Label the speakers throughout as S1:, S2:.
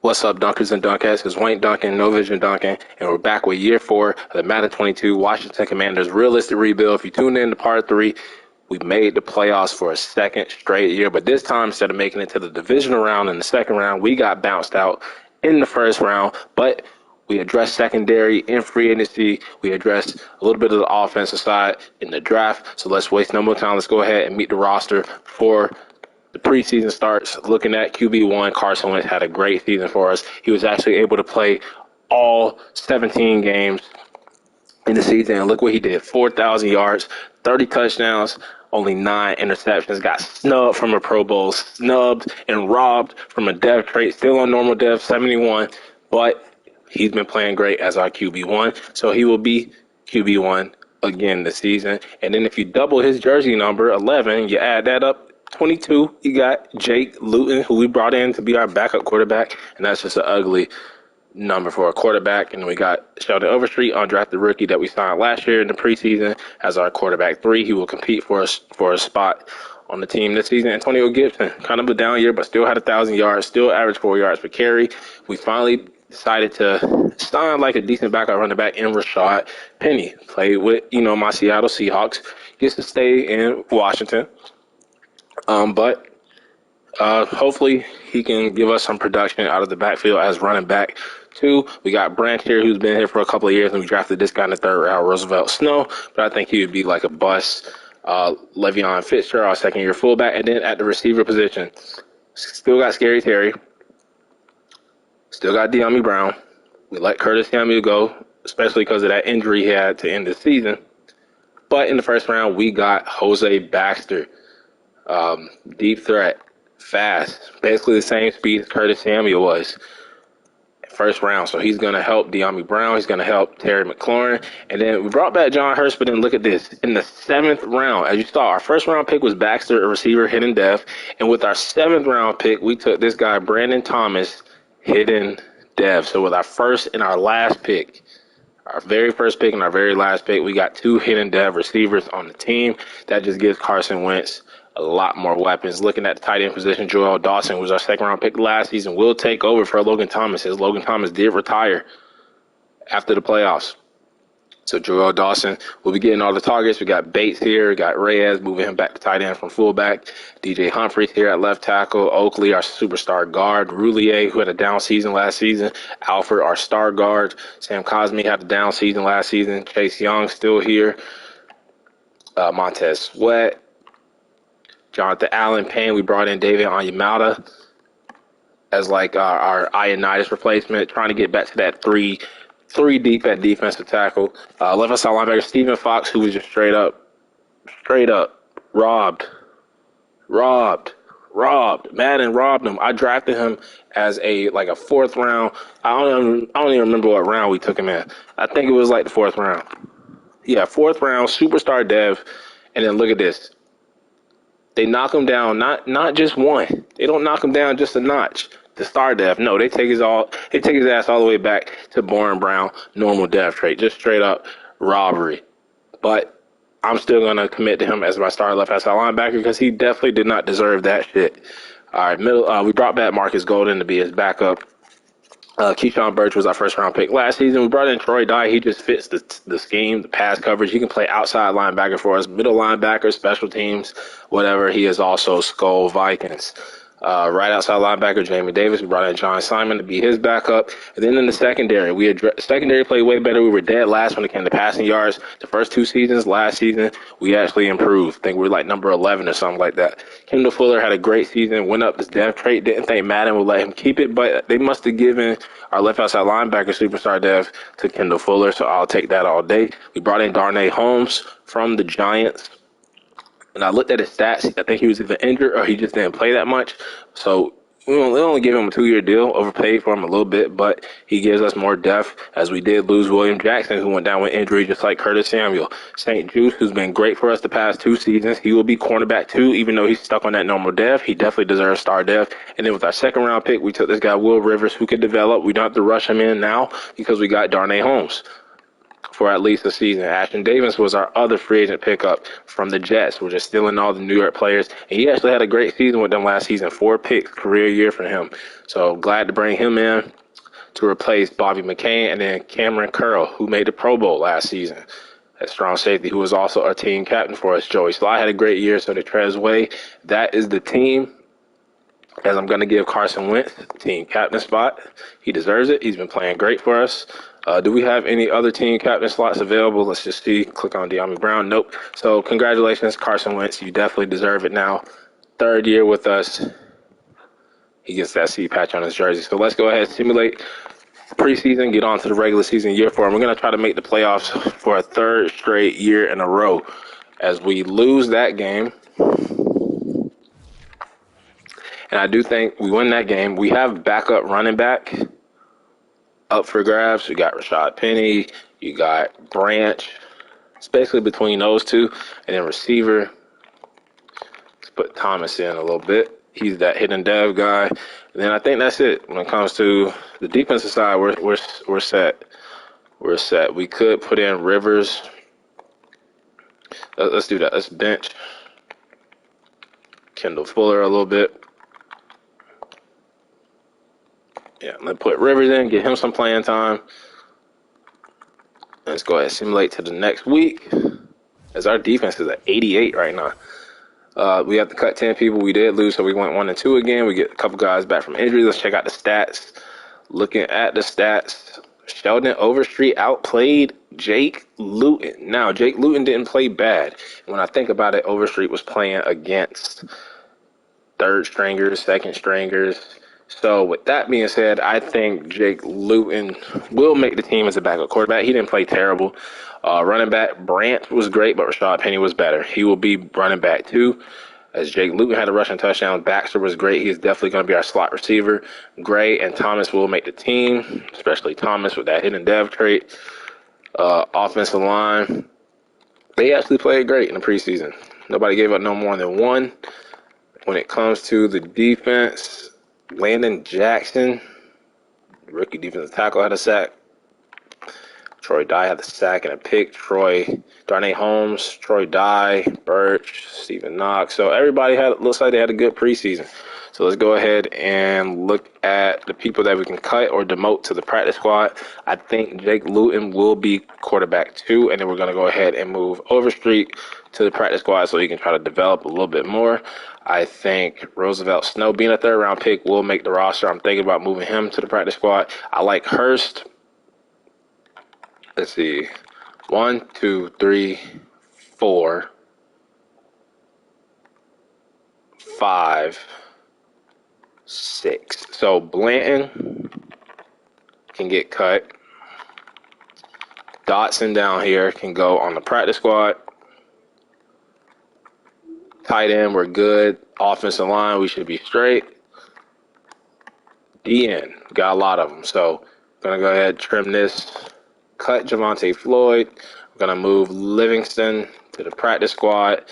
S1: What's up, Dunkers and Dunkettes? It's Wayne Duncan, No Vision Duncan, and we're back with Year 4 of the Madden 22 Washington Commanders Realistic Rebuild. If you tuned in to Part 3, we made the playoffs for a second straight year, but this time, instead of making it to the divisional round in the second round, we got bounced out in the first round, but we addressed secondary in free agency. We addressed a little bit of the offensive side in the draft, so let's waste no more time. Let's go ahead and meet the roster for the preseason starts. Looking at QB1, Carson Wentz had a great season for us. He was actually able to play all 17 games in the season. And look what he did. 4,000 yards, 30 touchdowns, only 9 interceptions. Got snubbed from a Pro Bowl, snubbed and robbed from a dev trait. Still on normal dev, 71. But he's been playing great as our QB1. So he will be QB1 again this season. And then if you double his jersey number, 11, you add that up, 22, you got Jake Lewton, who we brought in to be our backup quarterback, and that's just an ugly number for a quarterback. And then we got Sheldon Overstreet, undrafted rookie that we signed last year in the preseason, as our quarterback 3. He will compete for us for a spot on the team this season. Antonio Gibson, kind of a down year, but still had 1,000 yards, still averaged 4 yards per carry. We finally decided to sign like a decent backup running back in Rashad Penny. Played with, my Seattle Seahawks. Gets to stay in Washington. But hopefully he can give us some production out of the backfield as running back 2. We got Branch here, who's been here for a couple of years, and we drafted this guy in the 3rd round, Roosevelt Snow. But I think he would be like a bust. Le'Veon Fitzgerald, our second-year fullback. And then at the receiver position, still got Scary Terry. Still got De'Ami Brown. We let Curtis Samuel go, especially because of that injury he had to end the season. But in the first round, we got Jose Baxter. Deep threat, fast, basically the same speed as Curtis Samuel was first round. So he's going to help De'Ami Brown. He's going to help Terry McLaurin. And then we brought back John Hurst, but then look at this. In the 7th round, as you saw, our first round pick was Baxter, a receiver, hidden dev. And with our 7th round pick, we took this guy, Brandon Thomas, hidden dev. So with our first and our last pick, our very first pick and our very last pick, we got 2 hidden dev receivers on the team. That just gives Carson Wentz a lot more weapons. Looking at the tight end position, Joel Dawson, who was our second-round pick last season, will take over for Logan Thomas, as Logan Thomas did retire after the playoffs. So Joel Dawson will be getting all the targets. We got Bates here. We got Reyes, moving him back to tight end from fullback. DJ Humphries here at left tackle. Oakley, our superstar guard. Roulier, who had a down season last season. Alford, our star guard. Sam Cosmi had a down season last season. Chase Young still here. Montez Sweat. Jonathan Allen Payne, we brought in David Onyemata as like our Ioannidis replacement, trying to get back to that three deep at defensive tackle. Left side linebacker Stephen Fox, who was just straight up robbed. Madden robbed him. I drafted him as a 4th round. I don't even remember what round we took him in. I think it was like the 4th round. Yeah, 4th round, superstar dev. And then look at this. They knock him down, not just one. They don't knock him down just a notch. The star dev. No, they take his ass all the way back to Bourne Brown, normal dev trait, just straight up robbery. But I'm still gonna commit to him as my star left outside linebacker because he definitely did not deserve that shit. All right, we brought back Marcus Golden to be his backup. Keyshawn Birch was our first-round pick last season. We brought in Troy Dye. He just fits the scheme, the pass coverage. He can play outside linebacker for us, middle linebacker, special teams, whatever. He is also Skull Vikings. Right outside linebacker, Jamie Davis. We brought in John Simon to be his backup. And then in the secondary, secondary played way better. We were dead last when it came to passing yards. The first 2 seasons, last season, we actually improved. I think we were like number 11 or something like that. Kendall Fuller had a great season, went up this dev trait. Didn't think Madden would let him keep it, but they must have given our left outside linebacker superstar dev to Kendall Fuller, so I'll take that all day. We brought in Darnay Holmes from the Giants. And I looked at his stats. I think he was either injured or he just didn't play that much. So we only give him a 2-year deal, overpaid for him a little bit, but he gives us more depth, as we did lose William Jackson, who went down with injury just like Curtis Samuel. St. Juice, who's been great for us the past 2 seasons, he will be cornerback 2, even though he's stuck on that normal dev. He definitely deserves star dev. And then with our second-round pick, we took this guy, Will Rivers, who could develop. We don't have to rush him in now because we got Darnay Holmes. for at least a season. Ashton Davis was our other free agent pickup from the Jets. We're just stealing all the New York players. And he actually had a great season with them last season. 4 picks, career year for him. So glad to bring him in to replace Bobby McCain and then Cameron Curl, who made the Pro Bowl last season. That strong safety, who was also our team captain for us. Joey Sly had a great year, so did Trez Way. That is the team. As I'm going to give Carson Wentz the team captain spot. He deserves it. He's been playing great for us. Do we have any other team captain slots available? Let's just see. Click on De'Ami Brown. Nope. So congratulations, Carson Wentz. You definitely deserve it now. 3rd year with us. He gets that C patch on his jersey. So let's go ahead and simulate preseason, get on to the regular season year 4. And we're going to try to make the playoffs for a 3rd straight year in a row. As we lose that game, and I do think we win that game, we have backup running back up for grabs. You got Rashad Penny, you got Branch. It's basically between those two. And then receiver, let's put Thomas in a little bit. He's that hidden dev guy. And then I think that's it. When it comes to the defensive side, we're set. We're set. We could put in Rivers. Let's do that. Let's bench Kendall Fuller a little bit. Yeah, let's put Rivers in, get him some playing time. Let's go ahead and simulate to the next week, as our defense is at 88 right now. We have to cut 10 people. We did lose, so we went 1-2 again. We get a couple guys back from injury. Let's check out the stats. Looking at the stats, Sheldon Overstreet outplayed Jake Lewton. Now, Jake Lewton didn't play bad. When I think about it, Overstreet was playing against 3rd stringers, 2nd stringers. So with that being said, I think Jake Lewton will make the team as a backup quarterback. He didn't play terrible. Running back, Branch was great, but Rashad Penny was better. He will be running back too. As Jake Lewton had a rushing touchdown, Baxter was great. He's definitely going to be our slot receiver. Gray and Thomas will make the team, especially Thomas with that hidden dev trait. Offensive line, they actually played great in the preseason. Nobody gave up no more than 1. When it comes to the defense, Landon Jackson, rookie defensive tackle, had a sack. Troy Dye had the sack and a pick. Darnay Holmes, Troy Dye, Birch, Stephen Knox. So everybody looks like they had a good preseason. So let's go ahead and look at the people that we can cut or demote to the practice squad. I think Jake Lewton will be quarterback 2, and then we're going to go ahead and move Overstreet to the practice squad so he can try to develop a little bit more. I think Roosevelt Snow, being a 3rd round pick, will make the roster. I'm thinking about moving him to the practice squad. I like Hurst. Let's see. 1, 2, 3, 4, 5, 6. So Blanton can get cut. Dotson down here can go on the practice squad. Tight end, we're good. Offensive line, we should be straight. DN, got a lot of them. So I'm going to go ahead and trim this. Cut Javonte Floyd. We're going to move Livingston to the practice squad.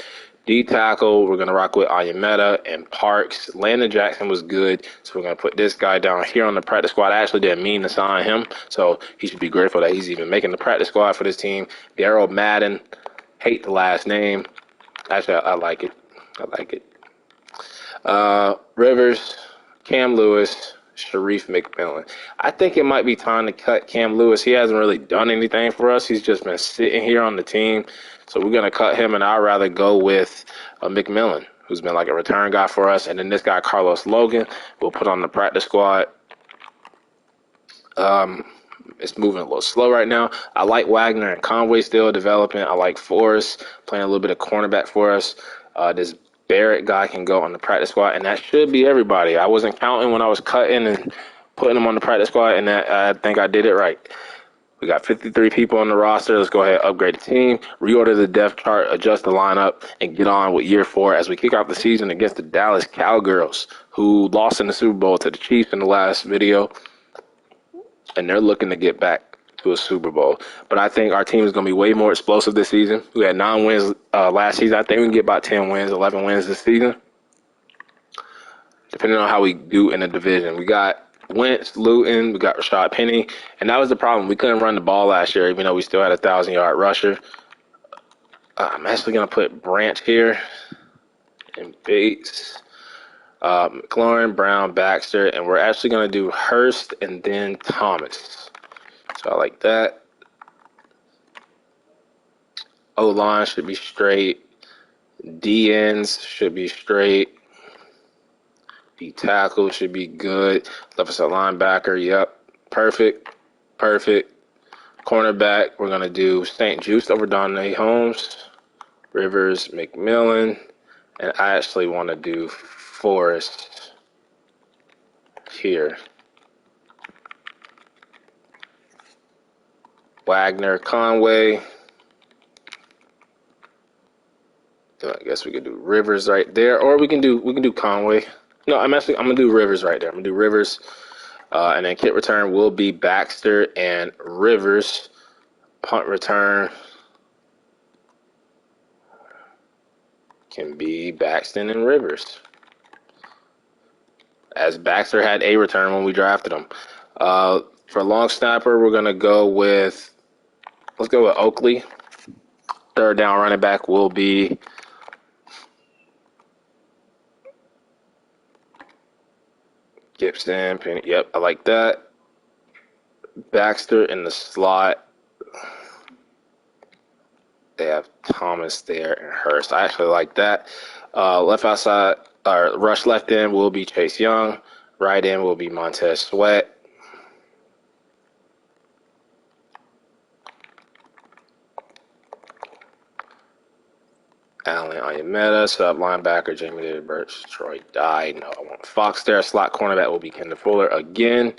S1: D-tackle, we're going to rock with Ayameta and Parks. Landon Jackson was good, so we're going to put this guy down here on the practice squad. I actually didn't mean to sign him, so he should be grateful that he's even making the practice squad for this team. Daryl Madden, hate the last name. Actually, I like it. Rivers, Cam Lewis, Sharif McMillan. I think it might be time to cut Cam Lewis. He hasn't really done anything for us. He's just been sitting here on the team. So we're going to cut him, and I'd rather go with McMillan, who's been like a return guy for us. And then this guy, Carlos Logan, we'll put on the practice squad. It's moving a little slow right now. I like Wagner and Conway still developing. I like Forrest playing a little bit of cornerback for us. This Barrett guy can go on the practice squad, and that should be everybody. I wasn't counting when I was cutting and putting them on the practice squad, and I think I did it right. We got 53 people on the roster. Let's go ahead and upgrade the team, reorder the depth chart, adjust the lineup, and get on with year 4 as we kick off the season against the Dallas Cowgirls, who lost in the Super Bowl to the Chiefs in the last video, and they're looking to get back to a Super Bowl. But I think our team is going to be way more explosive this season. We had 9 wins last season. I think we can get about 10 wins, 11 wins this season, depending on how we do in the division. We got Wentz, Lewton, we got Rashad Penny, and that was the problem. We couldn't run the ball last year, even though we still had a 1,000-yard rusher. I'm actually going to put Branch here and Bates, McLaurin, Brown, Baxter, and we're actually going to do Hurst and then Thomas. So I like that. O-line should be straight. D-ends should be straight. D-tackle should be good. Left side linebacker, yep. Perfect. Cornerback, we're going to do St. Juste over Donnie Holmes. Rivers, McMillan. And I actually want to do Forrest here. Wagner, Conway. I guess we could do Rivers right there, or we can do Conway. No, I'm gonna do Rivers right there. I'm gonna do Rivers, and then kick return will be Baxter and Rivers. Punt return can be Baxton and Rivers, as Baxter had a return when we drafted him. For long snapper, we're gonna go with Oakley. Third down running back will be Gibson, Penny. Yep, I like that. Baxter in the slot. They have Thomas there and Hurst. I actually like that. Left outside, or rush left end will be Chase Young. Right end will be Montez Sweat. Allen Ayameta, sub linebacker, Jamie David Birch, Troy Dye. No, I want Fox there. Slot cornerback will be Kendall Fuller again.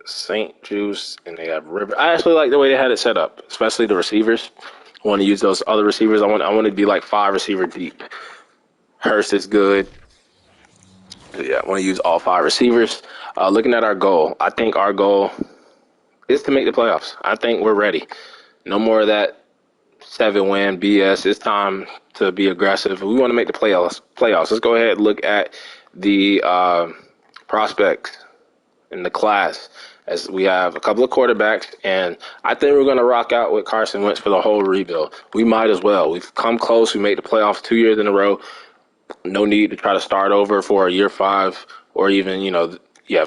S1: St. Juste, and they have River. I actually like the way they had it set up, especially the receivers. I want to use those other receivers. I want to be like 5 receiver deep. Hurst is good. Yeah, I want to use all 5 receivers. Looking at our goal, I think our goal is to make the playoffs. I think we're ready. No more of that 7-win BS. It's time to be aggressive. We want to make the playoffs. Let's go ahead and look at the prospects in the class, as we have a couple of quarterbacks, and I think we're going to rock out with Carson Wentz for the whole rebuild. We might as well. We've come close. We made the playoffs 2 years in a row. No need to try to start over for a year 5, or even,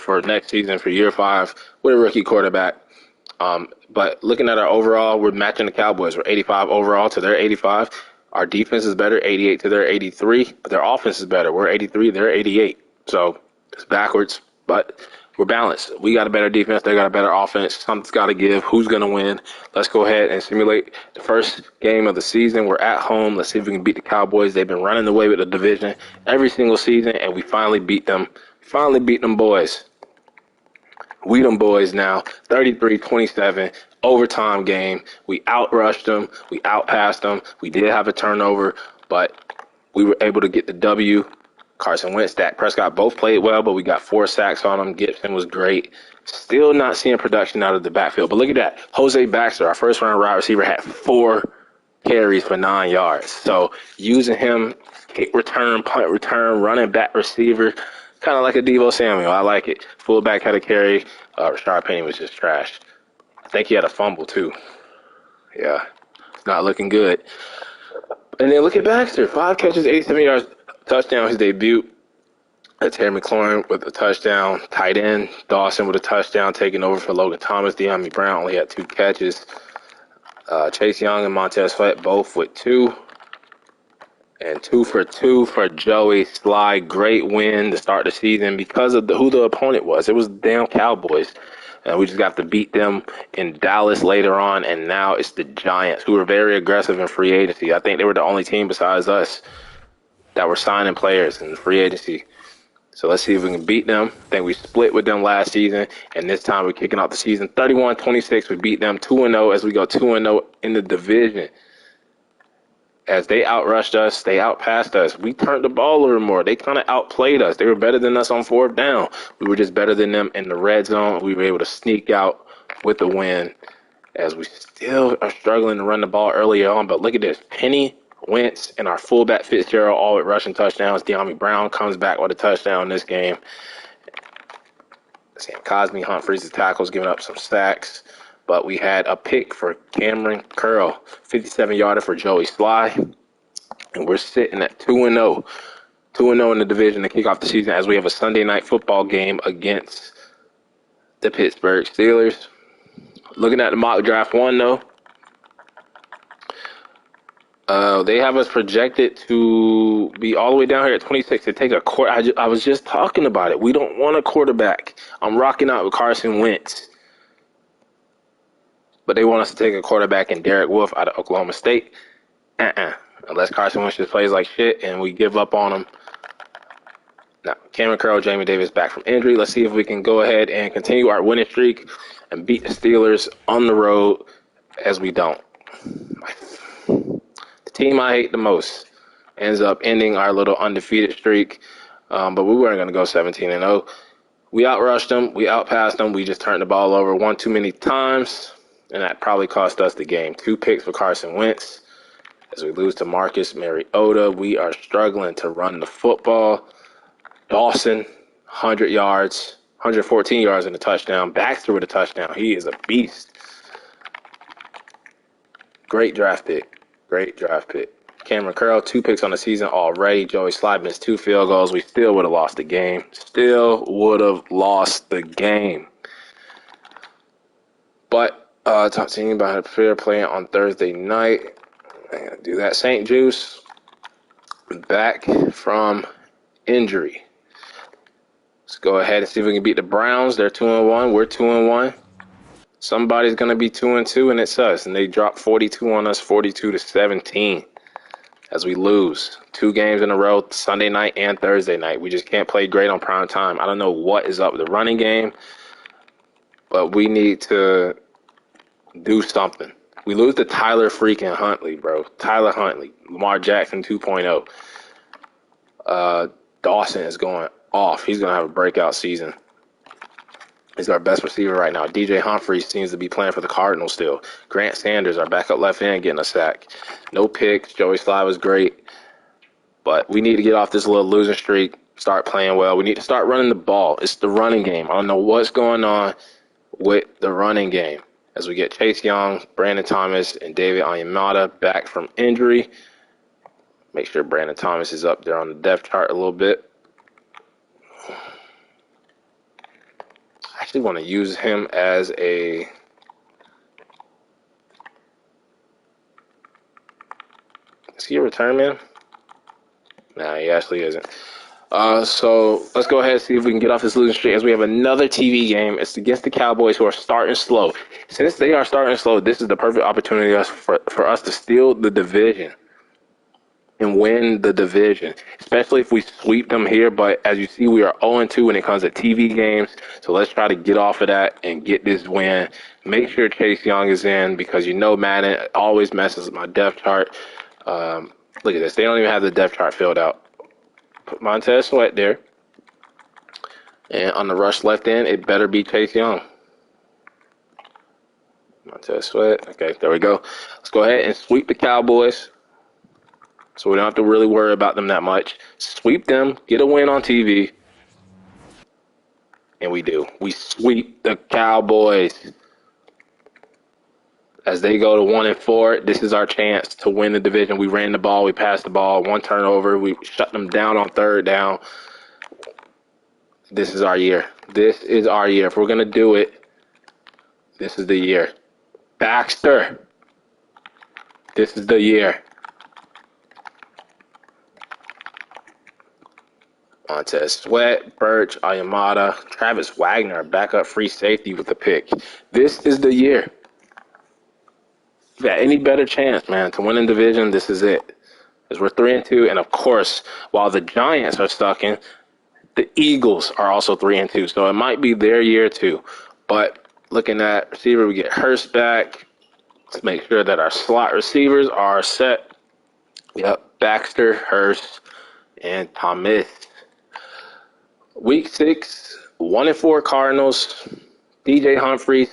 S1: for next season for year 5 with a rookie quarterback. But looking at our overall, we're matching the Cowboys. We're 85 overall to their 85. Our defense is better, 88 to their 83, but their offense is better. We're 83, they're 88. So it's backwards, but we're balanced. We got a better defense, they got a better offense. Something's got to give. Who's going to win? Let's go ahead and simulate the first game of the season. We're at home. Let's see if we can beat the Cowboys. They've been running away with the division every single season, and we finally beat them. Finally beat them boys. We them boys now, 33-27, overtime game. We outrushed them. We outpassed them. We did have a turnover, but we were able to get the W. Carson Wentz, Dak Prescott both played well, but we got 4 sacks on them. Gibson was great. Still not seeing production out of the backfield. But look at that. Jose Baxter, our first-round wide receiver, had 4 carries for 9 yards. So using him, kick return, punt return, running back receiver, kind of like a Deebo Samuel. I like it. Fullback had a carry. Rashad Penny was just trash. I think he had a fumble, too. Yeah, it's not looking good. And then look at Baxter. 5 catches, 87 yards, touchdown, his debut. Terry McLaurin with a touchdown. Tight end, Dawson with a touchdown, taking over for Logan Thomas. De'Ami Brown only had 2 catches. Chase Young and Montez Sweat both with 2. And 2 for 2 for Joey Sly. Great win to start the season because of who the opponent was. It was the damn Cowboys. And we just got to beat them in Dallas later on. And now it's the Giants, who were very aggressive in free agency. I think they were the only team besides us that were signing players in free agency. So let's see if we can beat them. I think we split with them last season. And this time we're kicking off the season 31-26. We beat them 2-0 as we go 2-0 in the division. As they outrushed us, they outpassed us. We turned the ball over more. They kind of outplayed us. They were better than us on 4th down. We were just better than them in the red zone. We were able to sneak out with the win, as we still are struggling to run the ball earlier on. But look at this. Penny, Wentz, and our fullback Fitzgerald all with rushing touchdowns. De'Ami Brown comes back with a touchdown in this game. Sam Cosmi, Humphreys, the tackles, giving up some sacks. But we had a pick for Cameron Curl, 57-yarder for Joey Sly. And we're sitting at 2-0. 2-0 in the division to kick off the season as we have a Sunday night football game against the Pittsburgh Steelers. Looking at the mock draft one, though, they have us projected to be all the way down here at 26 to take a quarter. I was just talking about it. We don't want a quarterback. I'm rocking out with Carson Wentz. But they want us to take a quarterback in Derek Wolfe out of Oklahoma State. Unless Carson Wentz just plays like shit and we give up on him. Now, Cameron Curl, Jamie Davis back from injury. Let's see if we can go ahead and continue our winning streak and beat the Steelers on the road as we don't. The team I hate the most ends up ending our little undefeated streak, but we weren't going to go 17-0. We outrushed them. We outpassed them. We just turned the ball over one too many times, and that probably cost us the game. 2 picks for Carson Wentz. As we lose to Marcus Mariota, we are struggling to run the football. Dawson, 100 yards, 114 yards in a touchdown. Baxter with a touchdown. He is a beast. Great draft pick. Great draft pick. Cameron Curl, 2 picks on the season already. Joey Sly missed 2 field goals. We still would have lost the game. But talk to you about a fair play on Thursday night. I'm going to do that. St. Juice back from injury. Let's go ahead and see if we can beat the Browns. They're 2-1. We're 2-1. Somebody's going to be 2-2, and it's us. And they dropped 42 on us, 42-17, as we lose 2 games in a row, Sunday night and Thursday night. We just can't play great on prime time. I don't know what is up with the running game, but we need to do something. We lose to Tyler freaking Huntley, bro. Tyler Huntley, Lamar Jackson 2.0. Dawson is going off. He's going to have a breakout season. He's our best receiver right now. DJ Humphreys seems to be playing for the Cardinals still. Grant Sanders, our backup left end, getting a sack. No picks. Joey Sly was great. But we need to get off this little losing streak, start playing well. We need to start running the ball. It's the running game. I don't know what's going on with the running game. As we get Chase Young, Brandon Thomas, and David Onyemata back from injury. Make sure Brandon Thomas is up there on the depth chart a little bit. I actually want to use him as a is he a return man? Nah, he actually isn't. So let's go ahead and see if we can get off this losing streak as we have another TV game. It's against the Cowboys, who are starting slow. Since they are starting slow, this is the perfect opportunity for us to steal the division and win the division, especially if we sweep them here. But as you see, we are 0-2 when it comes to TV games. So let's try to get off of that and get this win. Make sure Chase Young is in because you know Madden always messes with my depth chart. Look at this. They don't even have the depth chart filled out. Put Montez Sweat there. And on the rush left end, it better be Chase Young. Montez Sweat. Okay, there we go. Let's go ahead and sweep the Cowboys. So we don't have to really worry about them that much. Sweep them, get a win on TV. And we do. We sweep the Cowboys. As they go to 1-4, this is our chance to win the division. We ran the ball, we passed the ball, 1 turnover, we shut them down on 3rd down. This is our year. This is our year. If we're going to do it, this is the year. Baxter, this is the year. Montez Sweat, Birch, Onyemata, Travis Wagner, backup free safety with the pick. This is the year. If you got any better chance, man, to win in division, this is it. Because we're 3-2, and of course, while the Giants are stuck in, the Eagles are also 3-2. So it might be their year too. But looking at receiver, we get Hurst back. Let's make sure that our slot receivers are set. Yep, Baxter, Hurst, and Thomas. Week 6, 1-4 Cardinals. DJ Humphreys.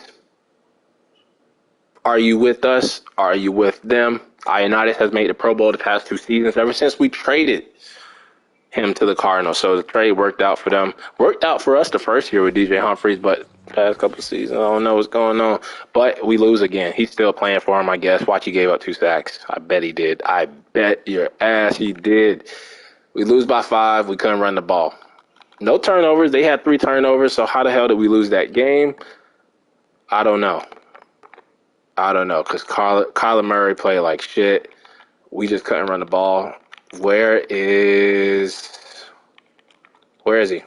S1: Are you with us? Are you with them? Ioannidis has made the Pro Bowl the past 2 seasons ever since we traded him to the Cardinals. So the trade worked out for them. Worked out for us the first year with DJ Humphries, but past couple of seasons, I don't know what's going on. But we lose again. He's still playing for him, I guess. Watch, he gave up 2 sacks. I bet he did. I bet your ass he did. We lose by 5. We couldn't run the ball. No turnovers. They had 3 turnovers. So how the hell did we lose that game? I don't know. Because Kyler Murray played like shit. We just couldn't run the ball. Where is he?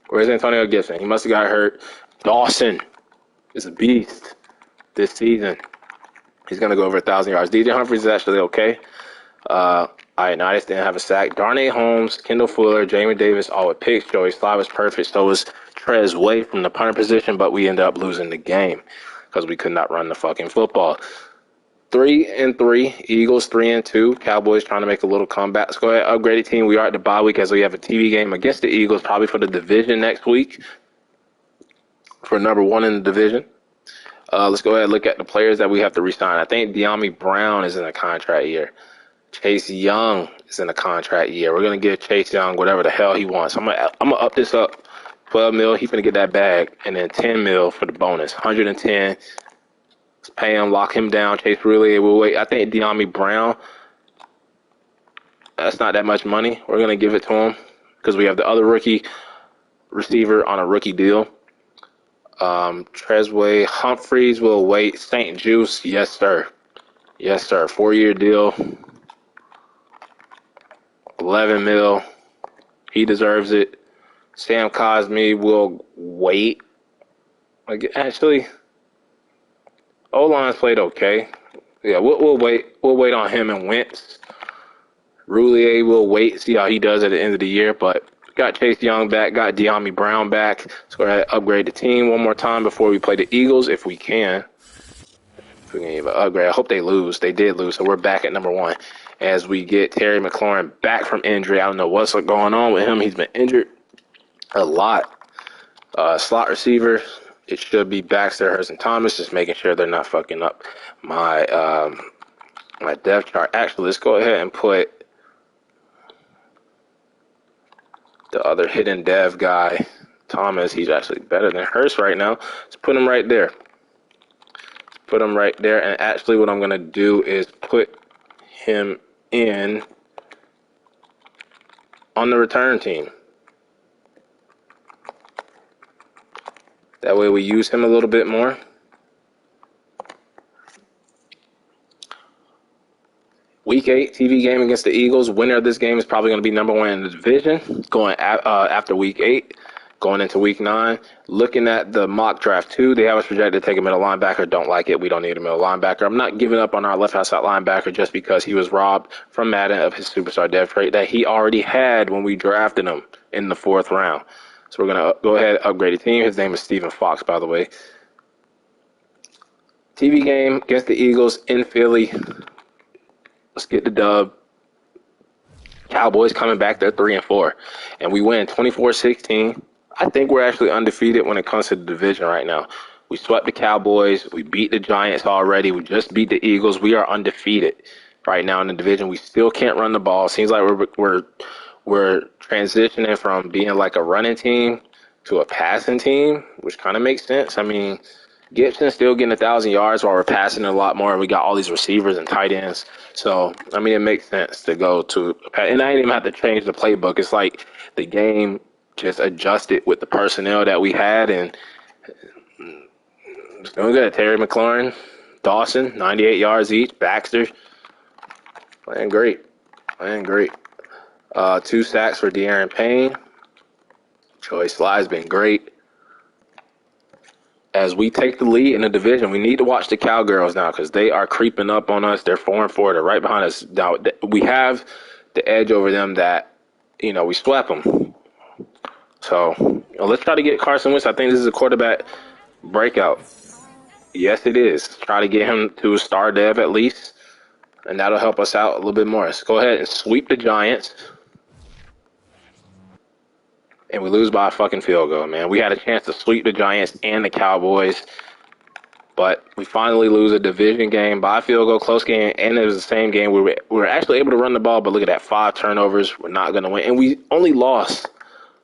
S1: Where's Antonio Gibson? He must have got hurt. Dawson is a beast this season. He's going to go over 1,000 yards. DJ Humphries is actually okay. Ioannidis didn't have a sack. Darnay Holmes, Kendall Fuller, Jamie Davis, all with picks. Joey Slye was perfect. So was Trez Way from the punter position, but we ended up losing the game because we could not run the fucking football. 3-3, Eagles 3-2, Cowboys trying to make a little comeback. Let's go ahead, upgrade the team. We are at the bye week as we have a TV game against the Eagles, probably for the division next week, for number 1 in the division. Let's go ahead and look at the players that we have to re-sign. I think De'Ami Brown is in a contract year. Chase Young is in a contract year. We're gonna give Chase Young whatever the hell he wants. I'm gonna up this up, $12 million. He's gonna get that bag, and then $10 million for the bonus, $110. Pay him, lock him down. Chase really will wait. I think De'Ami Brown, that's not that much money. We're going to give it to him because we have the other rookie receiver on a rookie deal. Tresway, Humphries will wait. St. Juice, yes, sir. Yes, sir. 4-year deal. $11 million. He deserves it. Sam Cosmi will wait. Actually, O-line's played okay. Yeah, we'll wait. We'll wait on him and Wentz. Roulier will wait, see how he does at the end of the year. But got Chase Young back, got De'Ami Brown back. So we're going to upgrade the team one more time before we play the Eagles, if we can. If we can even upgrade. I hope they lose. They did lose, so we're back at number 1. As we get Terry McLaurin back from injury. I don't know what's going on with him. He's been injured a lot. Slot receiver. It should be Baxter, Hurst, and Thomas, just making sure they're not fucking up my my depth chart. Actually, let's go ahead and put the other hidden dev guy, Thomas. He's actually better than Hurst right now. Let's put him right there. Put him right there. And actually what I'm going to do is put him in on the return team. That way we use him a little bit more. Week 8 TV game against the Eagles. Winner of this game is probably going to be number 1 in the division. Going after Week 8, going into Week 9. Looking at the mock draft 2, they have us projected to take a middle linebacker. Don't like it. We don't need a middle linebacker. I'm not giving up on our left outside linebacker just because he was robbed from Madden of his superstar dev trait that he already had when we drafted him in the 4th round. So we're going to go ahead and upgrade the team. His name is Stephen Fox, by the way. TV game against the Eagles in Philly. Let's get the dub. Cowboys coming back. They're 3-4. And we win 24-16. I think we're actually undefeated when it comes to the division right now. We swept the Cowboys. We beat the Giants already. We just beat the Eagles. We are undefeated right now in the division. We still can't run the ball. Seems like we're transitioning from being like a running team to a passing team, which kind of makes sense. I mean, Gibson's still getting 1,000 yards while we're passing a lot more. We got all these receivers and tight ends. So, I mean, it makes sense to go to – and I didn't even have to change the playbook. It's like the game just adjusted with the personnel that we had. And it's doing good. Terry McLaurin, Dawson, 98 yards each. Baxter, playing great. 2 sacks for De'Aaron Payne. Joey Slye's been great. As we take the lead in the division, we need to watch the Cowgirls now because they are creeping up on us. They're 4-4. They're right behind us. Now, we have the edge over them that, we swept them. So, let's try to get Carson Wentz. I think this is a quarterback breakout. Yes, it is. Try to get him to a star dev at least, and that'll help us out a little bit more. Let's go ahead and sweep the Giants. And we lose by a fucking field goal, man. We had a chance to sweep the Giants and the Cowboys. But we finally lose a division game by a field goal, close game, and it was the same game where we were actually able to run the ball, but look at that, 5 turnovers. We're not going to win. And we only lost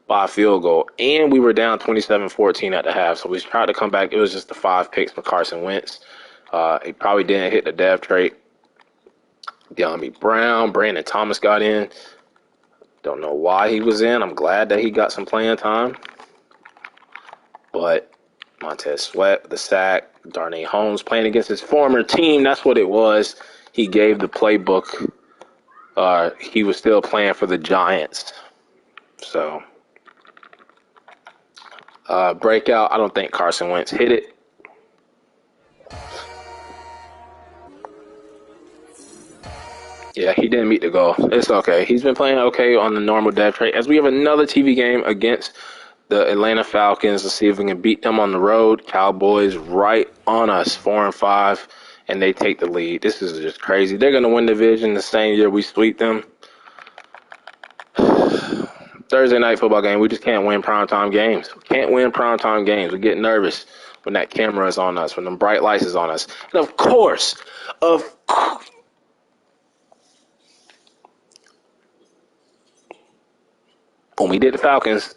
S1: by a field goal, and we were down 27-14 at the half. So we tried to come back. It was just the 5 picks for Carson Wentz. He probably didn't hit the dev trait. De'Ami Brown, Brandon Thomas got in. Don't know why he was in. I'm glad that he got some playing time. But Montez Sweat with the sack. Darnay Holmes playing against his former team. That's what it was. He gave the playbook. He was still playing for the Giants. So, breakout. I don't think Carson Wentz hit it. Yeah, he didn't meet the goal. It's okay. He's been playing okay on the normal dev trait. As we have another TV game against the Atlanta Falcons, let's see if we can beat them on the road. Cowboys right on us, 4-5, and they take the lead. This is just crazy. They're going to win the division the same year we sweep them. Thursday night football game, we just can't win primetime games. We can't win primetime games. We get nervous when that camera is on us, when them bright lights is on us. And of course, when we did the Falcons,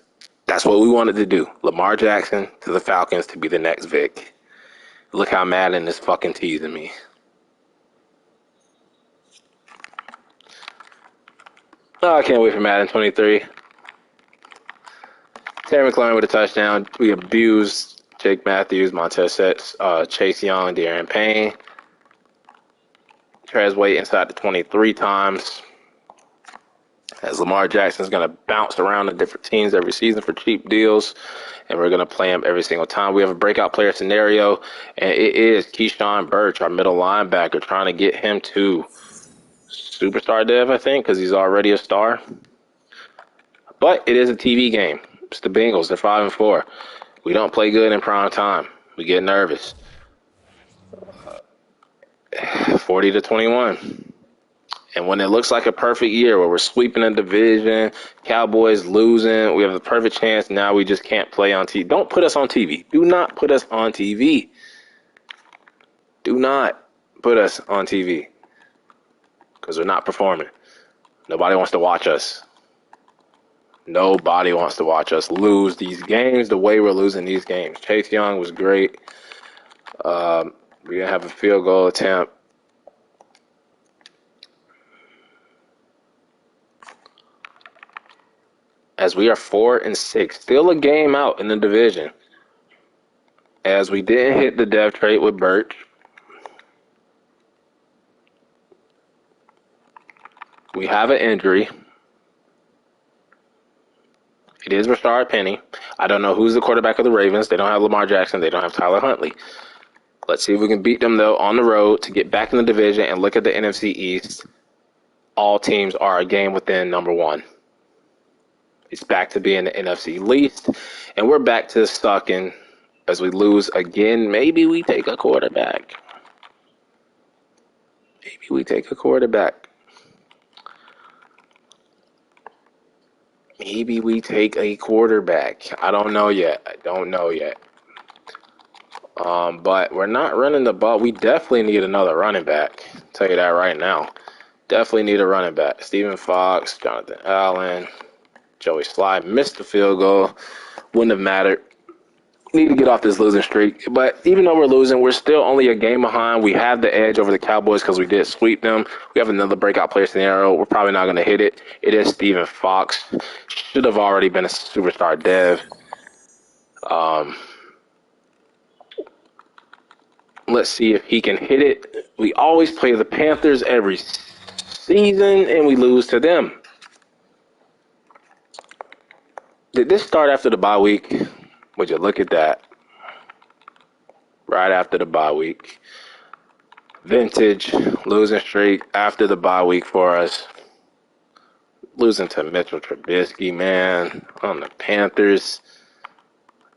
S1: that's what we wanted to do. Lamar Jackson to the Falcons to be the next Vic. Look how Madden is fucking teasing me. Oh, I can't wait for Madden 23. Terry McLaurin with a touchdown. We abused Jake Matthews, Montez Sets, Chase Young, De'Aaron Payne. Trez Wade inside the 23 times. As Lamar Jackson's going to bounce around the different teams every season for cheap deals, and we're going to play him every single time. We have a breakout player scenario, and it is Keyshawn Birch, our middle linebacker, trying to get him to superstar dev, I think, because he's already a star. But it is a TV game. It's the Bengals. They're 5-4. We don't play good in prime time. We get nervous. 40-21. And when it looks like a perfect year where we're sweeping a division, Cowboys losing, we have a perfect chance, now we just can't play on TV. Don't put us on TV. Do not put us on TV. Do not put us on TV. Because we're not performing. Nobody wants to watch us. Nobody wants to watch us lose these games the way we're losing these games. Chase Young was great. We're going to have a field goal attempt. As we are 4-6, still a game out in the division. As we didn't hit the dev trait with Birch. We have an injury. It is Rashard Penny. I don't know who's the quarterback of the Ravens. They don't have Lamar Jackson. They don't have Tyler Huntley. Let's see if we can beat them, though, on the road to get back in the division and look at the NFC East. All teams are a game within number 1. It's back to being the NFC least, and we're back to sucking as we lose again. Maybe we take a quarterback. Maybe we take a quarterback. Maybe we take a quarterback. I don't know yet. But we're not running the ball. We definitely need another running back. I'll tell you that right now. Definitely need a running back. Stephen Fox, Jonathan Allen, Joey Sly missed the field goal. Wouldn't have mattered. Need to get off this losing streak. But even though we're losing, we're still only a game behind. We have the edge over the Cowboys because we did sweep them. We have another breakout player scenario. We're probably not going to hit it. It is Stephen Fox. Should have already been a superstar dev. Let's see if he can hit it. We always play the Panthers every season, and we lose to them. Did this start after the bye week? Would you look at that? Right after the bye week. Vintage losing streak after the bye week for us. Losing to Mitchell Trubisky, man, on the Panthers.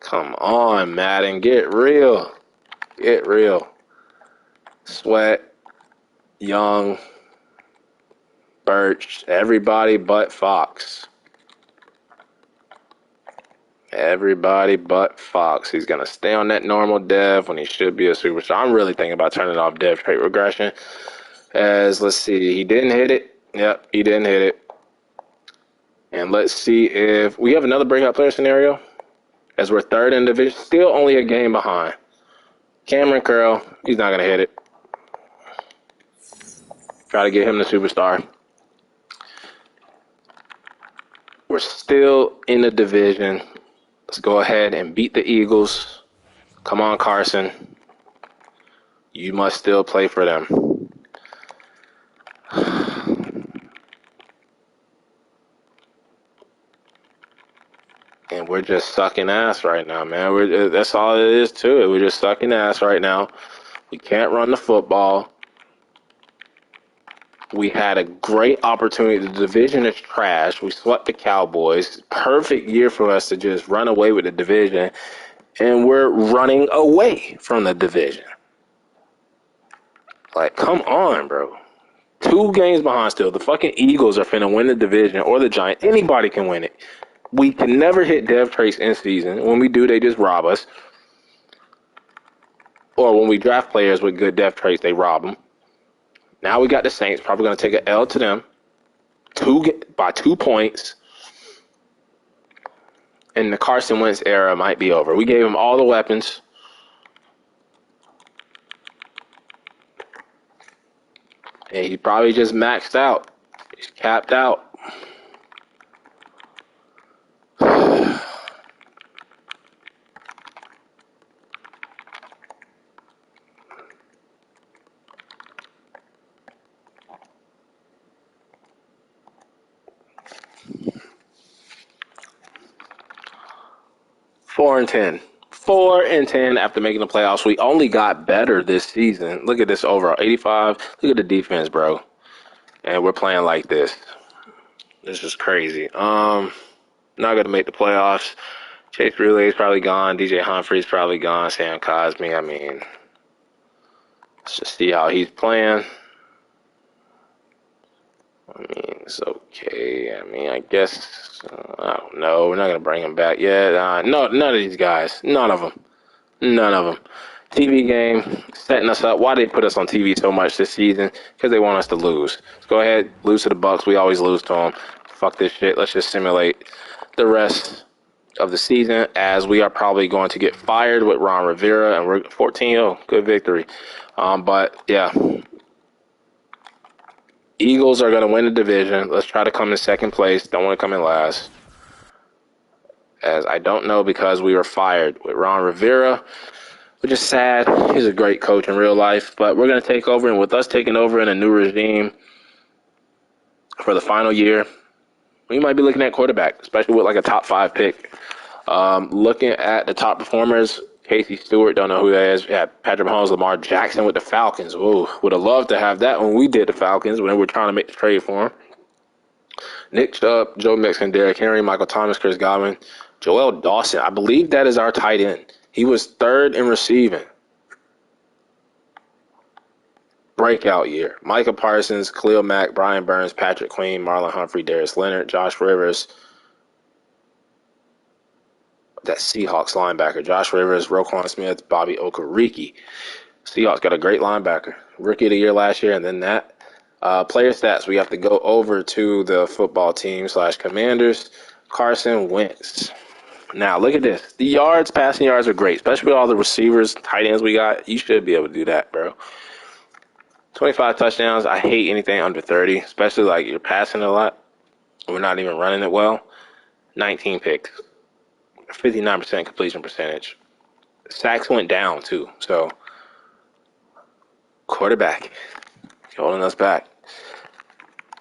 S1: Come on, Madden, get real. Get real. Sweat, Young, Birch, everybody but Fox. Everybody but Fox. He's going to stay on that normal dev when he should be a superstar. I'm really thinking about turning off dev trait regression. As, let's see, he didn't hit it. Yep, he didn't hit it. And let's see if we have another breakout player scenario. As we're third in division, still only a game behind. Cameron Curl, he's not going to hit it. Try to get him the superstar. We're still in the division. Let's go ahead and beat the Eagles. Come on, Carson. You must still play for them. And we're just sucking ass right now, man. That's all it is to it. We're just sucking ass right now. We can't run the football. We had a great opportunity. The division is trash. We swept the Cowboys. Perfect year for us to just run away with the division. And we're running away from the division. Like, come on, bro. 2 games behind still. The fucking Eagles are finna win the division, or the Giants. Anybody can win it. We can never hit dev traits in season. When we do, they just rob us. Or when we draft players with good dev traits, they rob them. Now we got the Saints. Probably going to take an L to them. By 2 points. And the Carson Wentz era might be over. We gave him all the weapons. And he probably just maxed out. He's capped out. Four and 10. 4-10 after making the playoffs. We only got better this season. Look at this overall. 85. Look at the defense, bro. And we're playing like this. This is crazy. Not going to make the playoffs. Chase Roulet's probably gone. DJ Humphrey's probably gone. Sam Cosmi. I mean, let's just see how he's playing. I mean, it's okay. I mean, I guess, I don't know. We're not going to bring him back yet. No, none of these guys. None of them. None of them. TV game, setting us up. Why they put us on TV so much this season? Because they want us to lose. Let's go ahead, lose to the Bucs. We always lose to them. Fuck this shit. Let's just simulate the rest of the season, as we are probably going to get fired with Ron Rivera, and we're 14-0. Good victory. But, yeah. Eagles are going to win the division. Let's try to come in second place. Don't want to come in last. As I don't know, because we were fired with Ron Rivera, which is sad. He's a great coach in real life. But we're going to take over, and with us taking over in a new regime for the final year, we might be looking at quarterback, especially with like a top 5 pick. Looking at the top performers, Casey Stewart, don't know who that is. Yeah, Patrick Mahomes, Lamar Jackson with the Falcons. Ooh, would have loved to have that when we did the Falcons, when we were trying to make the trade for him. Nick Chubb, Joe Mixon, Derrick Henry, Michael Thomas, Chris Godwin, Joel Dawson. I believe that is our tight end. He was 3rd in receiving. Breakout year. Micah Parsons, Khalil Mack, Brian Burns, Patrick Queen, Marlon Humphrey, Darius Leonard, Josh Rivers. That Seahawks linebacker. Josh Rivers, Roquan Smith, Bobby Okereke. Seahawks got a great linebacker. Rookie of the year last year, and then that. Player stats, we have to go over to the football team / Commanders. Carson Wentz. Now, look at this. The yards, passing yards are great, especially with all the receivers, tight ends we got. You should be able to do that, bro. 25 touchdowns. I hate anything under 30, especially like you're passing a lot. We're not even running it well. 19 picks. 59% completion percentage. Sacks went down, too. So, quarterback holding us back.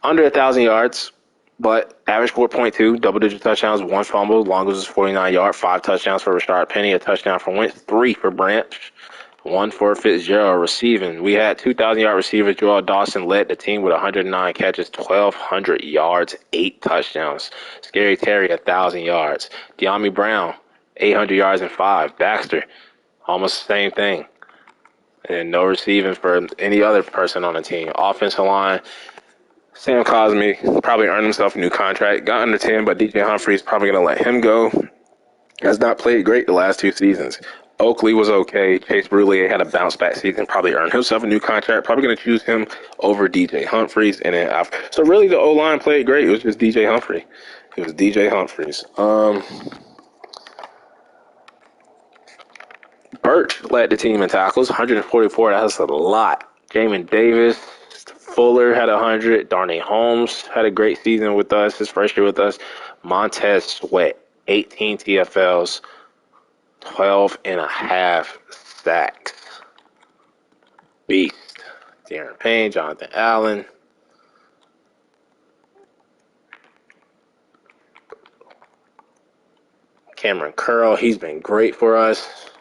S1: Under 1,000 yards, but average 4.2, double-digit touchdowns, 1 fumble, longest was 49-yard, 5 touchdowns for Rashard Penny, a touchdown for Wentz, 3 for Branch, 1 for Fitzgerald receiving. We had 2,000-yard receivers. Joel Dawson led the team with 109 catches, 1,200 yards, 8 touchdowns. Scary Terry, 1,000 yards. De'Ami Brown, 800 yards and 5. Baxter, almost the same thing. And no receiving for any other person on the team. Offensive line, Sam Cosmi probably earned himself a new contract. Got under 10, but DJ Humphrey's probably going to let him go. has not played great the last 2 seasons. Oakley was okay. Chase Brulé had a bounce-back season, probably earned himself a new contract, probably going to choose him over DJ Humphries. And then so really the O-line played great. It was just DJ Humphrey. It was DJ Humphries. Birch led the team in tackles, 144. That's a lot. Jamin Davis, Fuller had 100. Darnay Holmes had a great season with us, his first year with us. Montez Sweat, 18 TFLs, 12 and a half sacks. Beast. Darren Payne, Jonathan Allen. Cameron Curl, he's been great for us.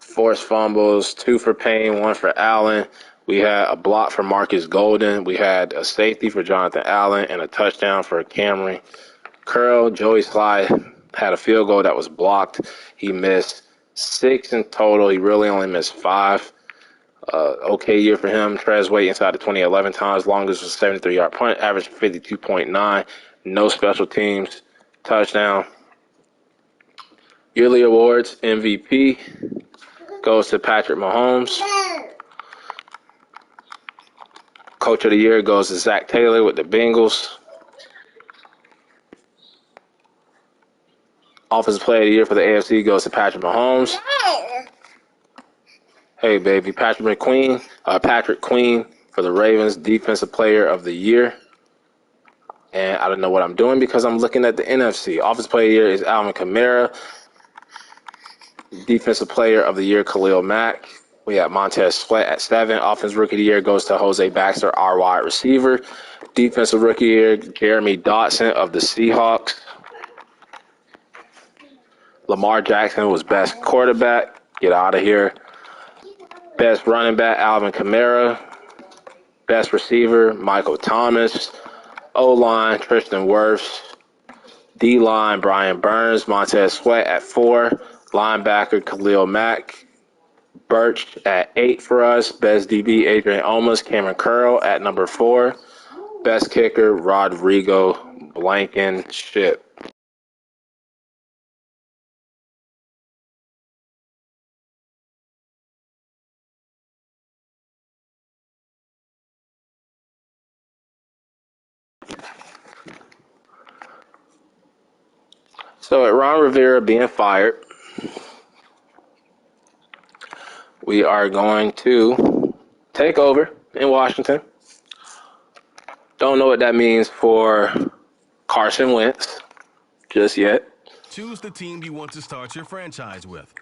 S1: Forced fumbles, 2 for Payne, 1 for Allen. We had a block for Marcus Golden. We had a safety for Jonathan Allen and a touchdown for Cameron Curl. Joey Sly had a field goal that was blocked. He missed 6 in total. He really only missed 5. Okay year for him. Trez Wade inside the 20 11 times. Longest was a 73-yard punt. Average 52.9. No special teams. Touchdown. Yearly awards. MVP goes to Patrick Mahomes. Coach of the year goes to Zach Taylor with the Bengals. Offensive player of the year for the AFC goes to Patrick Mahomes. Hey, baby. Patrick Queen for the Ravens, defensive player of the year. And I don't know what I'm doing because I'm looking at the NFC. Offensive player of the year is Alvin Kamara. Defensive player of the year, Khalil Mack. We have Montez Sweat at 7. Offensive rookie of the year goes to Jose Baxter, our wide receiver. Defensive rookie of the year, Jeremy Dotson of the Seahawks. Lamar Jackson was best quarterback. Get out of here. Best running back, Alvin Kamara. Best receiver, Michael Thomas. O-line, Tristan Wirfs. D-line, Brian Burns. Montez Sweat at 4. Linebacker, Khalil Mack. Birch at 8 for us. Best DB, Adrian Omas. Cameron Curl at number 4. Best kicker, Rodrigo Blankenship. So at Ron Rivera being fired, we are going to take over in Washington. Don't know what that means for Carson Wentz just yet.
S2: Choose the team you want to start your franchise with.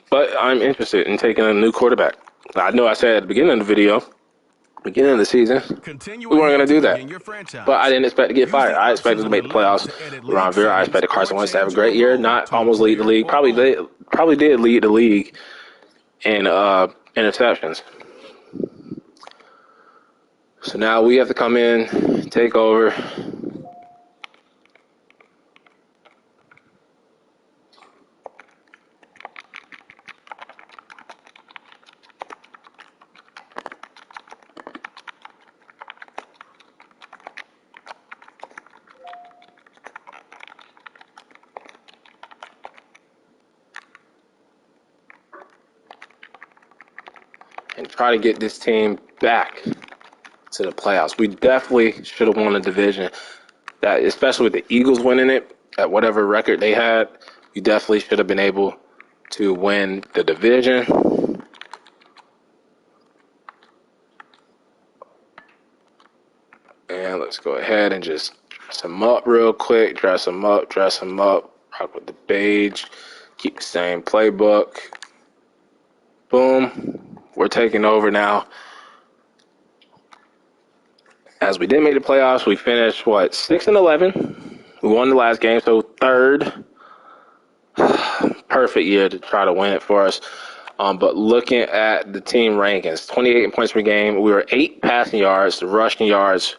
S1: But I'm interested in taking a new quarterback. I know I said at the beginning of the video, beginning of the season, we weren't going to do that. But I didn't expect to get fired. I expected to make the playoffs with Ron Rivera. I expected Carson Wentz to have a great year, not almost lead the league. Probably did lead the league in interceptions. So now we have to come in, take over. And try to get this team back to the playoffs. We definitely should have won the division. That, especially with the Eagles winning it at whatever record they had, you definitely should have been able to win the division. And let's go ahead and just dress them up real quick. Dress them up. Rock with the beige. Keep the same playbook. Boom. We're taking over now. As we did make the playoffs, we finished, 6-11. We won the last game, so third. Perfect year to try to win it for us. But looking at the team rankings, 28 in points per game. We were 8 passing yards. The rushing yards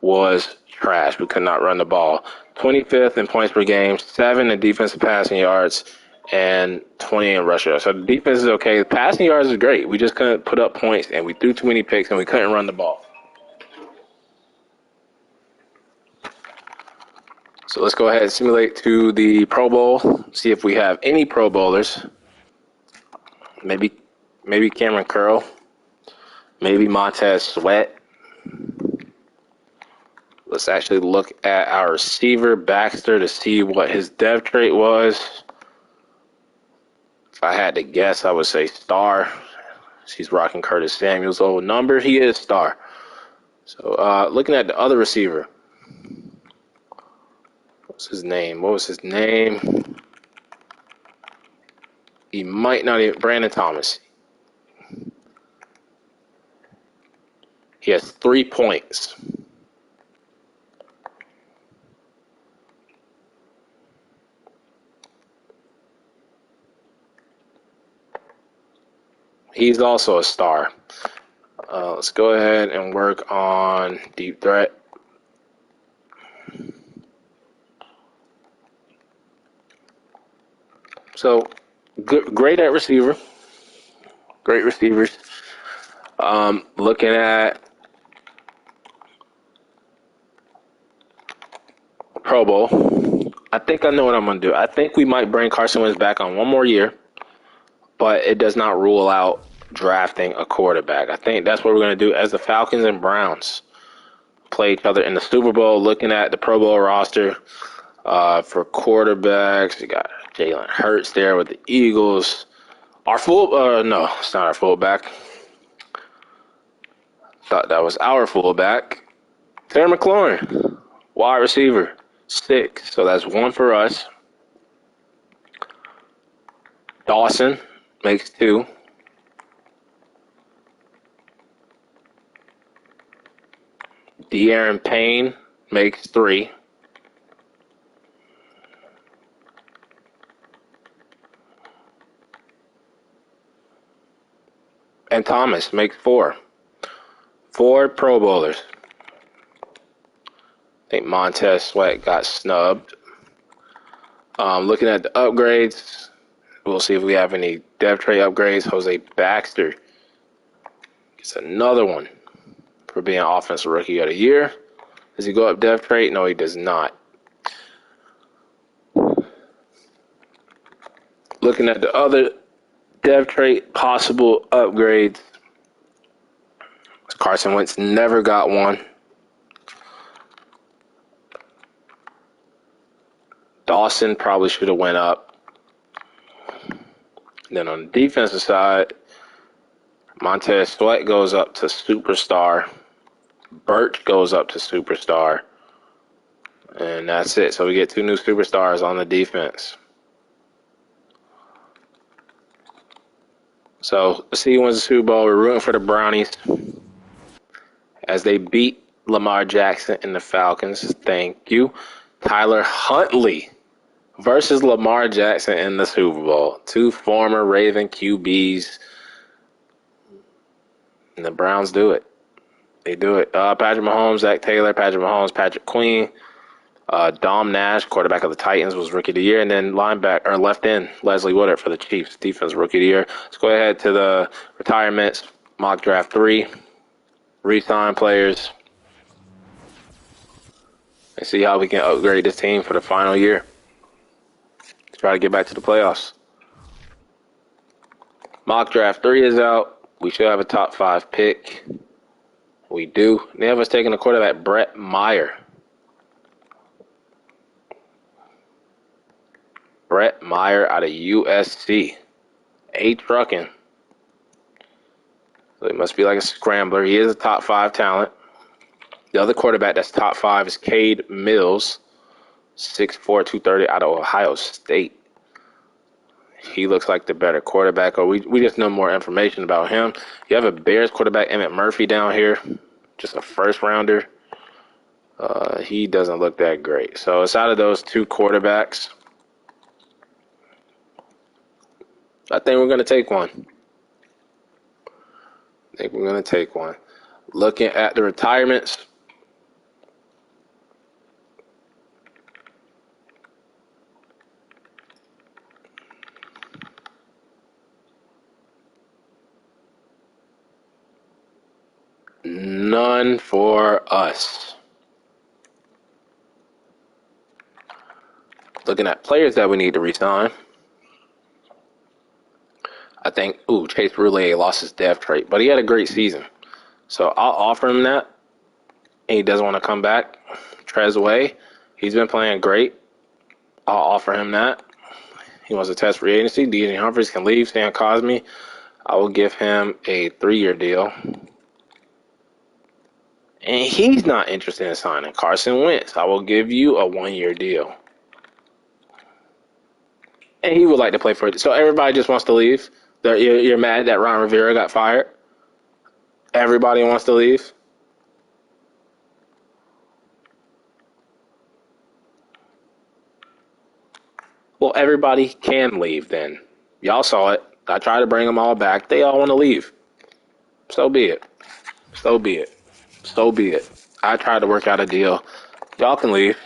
S1: was trash. We could not run the ball. 25th in points per game, 7 in defensive passing yards, and 20 in rush yards. So the defense is okay. The passing yards is great. We just couldn't put up points, and we threw too many picks, and we couldn't run the ball. So let's go ahead and simulate to the Pro Bowl. See if we have any Pro Bowlers. Maybe Cameron Curl. Maybe Montez Sweat. Let's actually look at our receiver, Baxter, to see what his dev trait was. If I had to guess, I would say star. She's rocking Curtis Samuel's old number. He is star. So looking at the other receiver. What's his name? What was his name? He might not even... Brandon Thomas. He has 3 points. He's also a star. Let's go ahead and work on deep threat. So, great at receiver. Great receivers. Looking at Pro Bowl, I think I know what I'm going to do. I think we might bring Carson Wentz back on one more year, but it does not rule out drafting a quarterback. I think that's what we're going to do as the Falcons and Browns play each other in the Super Bowl. Looking at the Pro Bowl roster for quarterbacks, we got Jalen Hurts there with the Eagles. No, it's not our fullback. Thought that was our fullback. Terry McLaurin, wide receiver, 6. So that's 1 for us. Dawson makes 2. De'Aaron Payne makes 3. And Thomas makes 4. 4 Pro Bowlers. I think Montez Sweat got snubbed. Looking at the upgrades, we'll see if we have any dev trait upgrades. Jose Baxter gets another one for being Offensive Rookie of the Year. Does he go up dev trait? No, he does not. Looking at the other dev trait possible upgrades, Carson Wentz never got one. Dawson probably should have went up. Then on the defensive side, Montez Sweat goes up to superstar. Birch goes up to superstar. And that's it. So we get 2 new superstars on the defense. So let's see who wins the Super Bowl. We're rooting for the Brownies as they beat Lamar Jackson and the Falcons. Thank you. Tyler Huntley versus Lamar Jackson in the Super Bowl. 2 former Raven QBs. And the Browns do it. They do it. Patrick Mahomes, Zach Taylor, Patrick Mahomes, Patrick Queen. Dom Nash, quarterback of the Titans, was Rookie of the Year. And then left end, Leslie Woodard for the Chiefs, Defense Rookie of the Year. Let's go ahead to the retirements. Mock Draft 3. Re-sign players. And see how we can upgrade this team for the final year. Try to get back to the playoffs. Mock Draft 3 is out. We should have a top 5 pick. We do. They have us taking a quarterback, Brett Meyer. Brett Meyer out of USC. A-trucking. So he must be like a scrambler. He is a top 5 talent. The other quarterback that's top 5 is Kade Mills. 6'4", 230 out of Ohio State. He looks like the better quarterback, or we just know more information about him. You have a Bears quarterback, Emmett Murphy, down here. Just a first rounder. He doesn't look that great. So it's out of those 2 quarterbacks. I think we're going to take one. Looking at the retirements. None for us. Looking at players that we need to re-sign. I think, Chase Roullier lost his death trait, but he had a great season. So I'll offer him that. And he doesn't want to come back. Trezway, he's been playing great. I'll offer him that. He wants to test free agency. DJ Humphries can leave. Stan Cosme, I will give him a 3-year deal. And he's not interested in signing. Carson Wentz, I will give you a 1-year deal. And he would like to play for it. So everybody just wants to leave. You're mad that Ron Rivera got fired? Everybody wants to leave? Well, everybody can leave then. Y'all saw it. I tried to bring them all back. They all want to leave. So be it. So be it. So be it. I tried to work out a deal. Y'all can leave.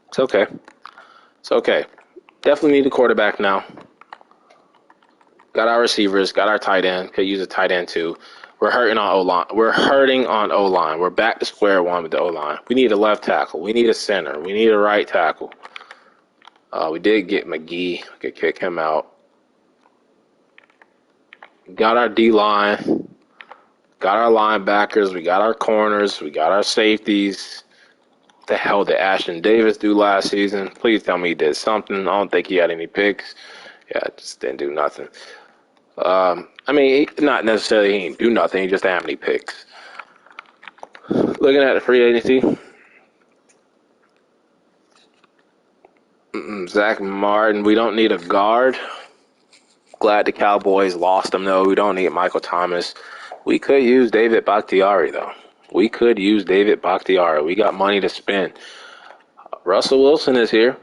S1: It's okay. It's okay. Definitely need a quarterback now. Got our receivers. Got our tight end. Could use a tight end too. We're hurting on O-line. We're back to square one with the O-line. We need a left tackle. We need a center. We need a right tackle. We did get McGee. We could kick him out. Got our D-line. Got our linebackers. We got our corners. We got our safeties. What the hell did Ashton Davis do last season? Please tell me he did something. I don't think he had any picks. Yeah, just didn't do nothing. Not necessarily he didn't do nothing. He just didn't have any picks. Looking at the free agency. Zach Martin, we don't need a guard. Glad the Cowboys lost him, though. We don't need Michael Thomas. We could use David Bakhtiari, though. We got money to spend. Russell Wilson is here.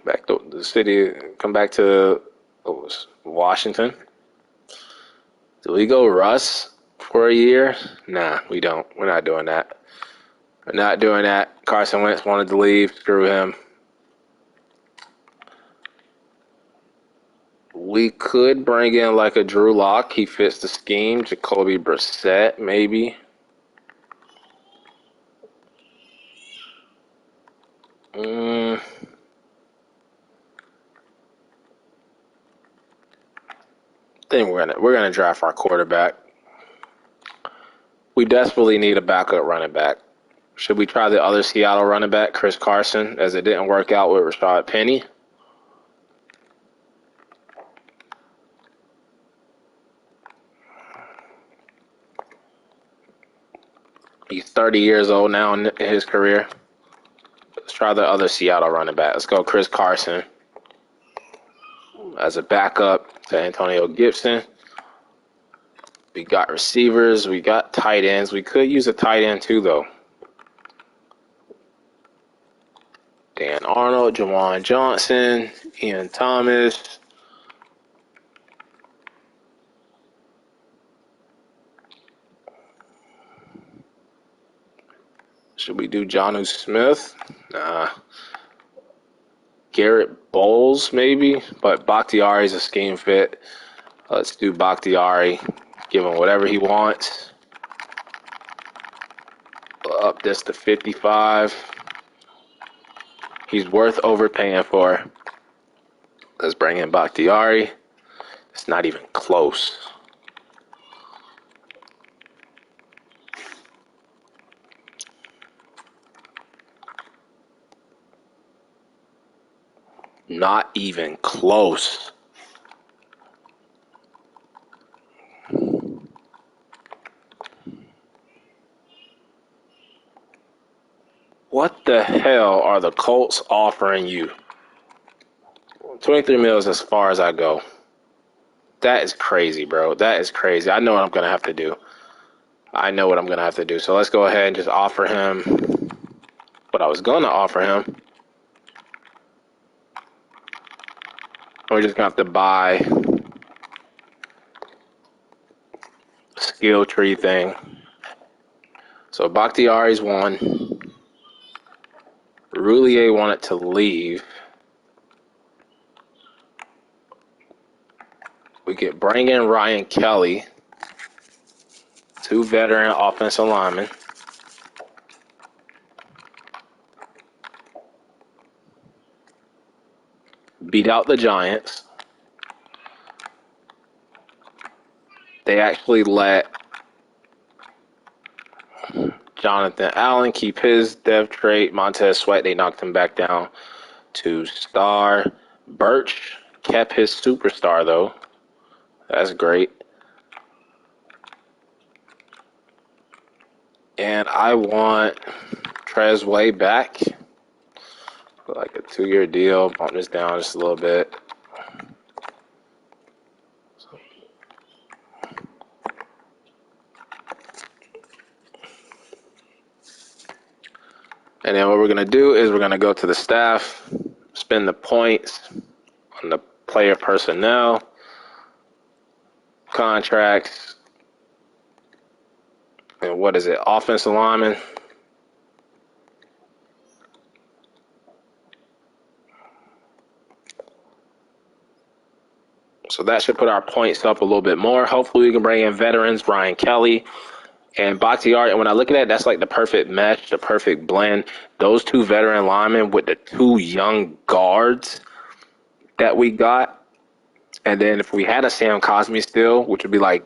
S1: Back to the city. Come back to Washington. Do we go Russ for a year? Nah, we don't. We're not doing that. We're not doing that. Carson Wentz wanted to leave. Screw him. We could bring in like a Drew Lock. He fits the scheme. Jacoby Brissett, maybe. I think we're gonna draft our quarterback. We desperately need a backup running back. Should we try the other Seattle running back, Chris Carson, as it didn't work out with Rashad Penny? He's 30 years old now in his career. Let's try the other Seattle running back. Let's go Chris Carson as a backup to Antonio Gibson. We got receivers. We got tight ends. We could use a tight end too, though. Dan Arnold, Jawan Johnson, Ian Thomas. Should we do Jonnu Smith? Nah. Garrett Bowles, maybe. But Bakhtiari's a scheme fit. Let's do Bakhtiari. Give him whatever he wants. Up this to 55. He's worth overpaying for. Let's bring in Bakhtiari. It's not even close. Not even close. What the hell are the Colts offering you? 23 mils as far as I go. That is crazy, bro. That is crazy. I know what I'm going to have to do. So let's go ahead and just offer him what I was going to offer him. We're just going to have to buy a skill tree thing. So Bakhtiari's one. Roulier wanted to leave. We could bring in Ryan Kelly, 2 veteran offensive linemen. beat out the Giants. They actually let Jonathan Allen keep his dev trait. Montez Sweat, they knocked him back down to star. Birch kept his superstar, though. That's great. And I want Trezway back. Like a 2-year deal. Bump this down just a little bit. And then what we're going to do is we're going to go to the staff, spend the points on the player personnel, contracts, and what is it, offensive lineman. So that should put our points up a little bit more. Hopefully we can bring in veterans, Ryan Kelly and Bakhtiari. And when I look at that, that's like the perfect mesh, the perfect blend. Those two veteran linemen with the two young guards that we got. And then if we had a Sam Cosmi still, which would be like,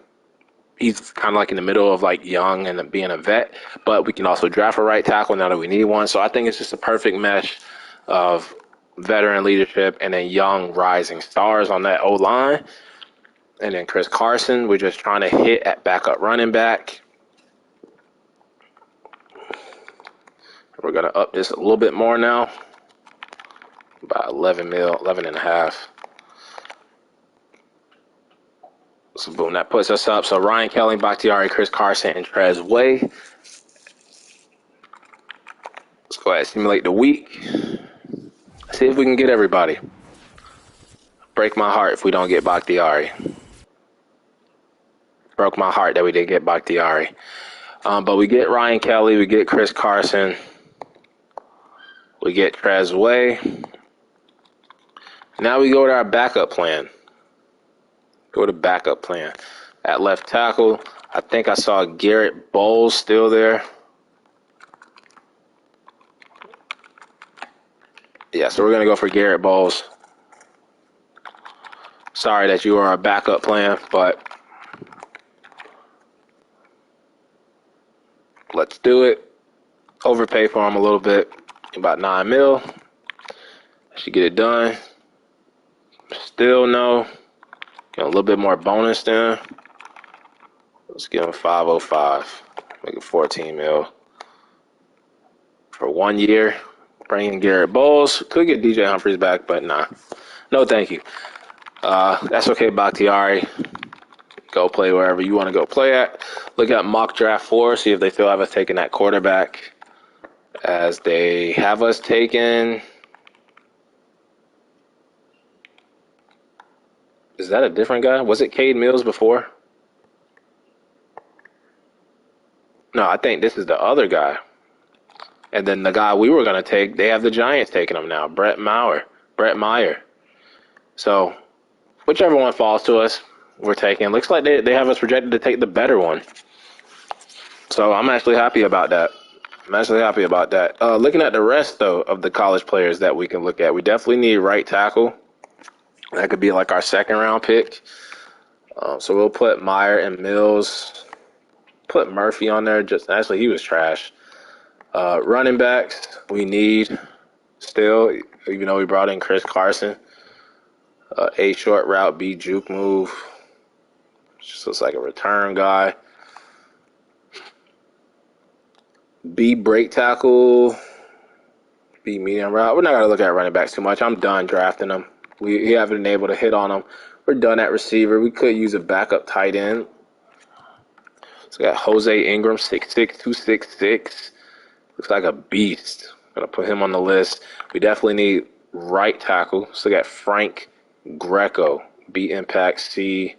S1: he's kind of like in the middle of like young and being a vet, but we can also draft a right tackle now that we need one. So I think it's just a perfect mesh of veteran leadership and then young rising stars on that O-line. And then Chris Carson, we're just trying to hit at backup running back. We're going to up this a little bit more now, about 11 and a half. So boom, that puts us up. So Ryan Kelly, Bakhtiari, Chris Carson, and Trezway. Let's go ahead and simulate the week. See if we can get everybody. Break my heart if we don't get Bakhtiari. Broke my heart that we didn't get Bakhtiari. But we get Ryan Kelly, we get Chris Carson, we get Trezway. Now we go to our backup plan. Go to backup plan. At left tackle, I think I saw Garrett Bowles still there. Yeah, so we're going to go for Garrett Bowles. Sorry that you are our backup plan, but let's do it. Overpay for him a little bit. About $9 million. Should get it done. Still no. Get a little bit more bonus then. Let's give him 505. Make it 14 million. For 1 year. Bring in Garrett Bowles. Could get DJ Humphries back, but nah. No, thank you. That's okay, Bakhtiari. Go play wherever you want to go play at. Look at mock draft 4. See if they still have us taking that quarterback. As they have us taken. Is that a different guy? Was it Kade Mills before? No, I think this is the other guy. And then the guy we were going to take, they have the Giants taking him now, Brett Meyer. So whichever one falls to us, we're taking. Looks like they have us projected to take the better one. So I'm actually happy about that. Looking at the rest, though, of the college players that we can look at, we definitely need right tackle. That could be like our second-round pick. So we'll put Meyer and Mills. Put Murphy on there. Actually, he was trash. Running backs, we need still, even though we brought in Chris Carson. A short route, B juke move. Just looks like a return guy. B break tackle. B medium route. We're not going to look at running backs too much. I'm done drafting them. We haven't been able to hit on them. We're done at receiver. We could use a backup tight end. So we got Jose Ingram, 6'6", 266. Looks like a beast. Going to put him on the list. We definitely need right tackle. So we got Frank Greco, B impact, C.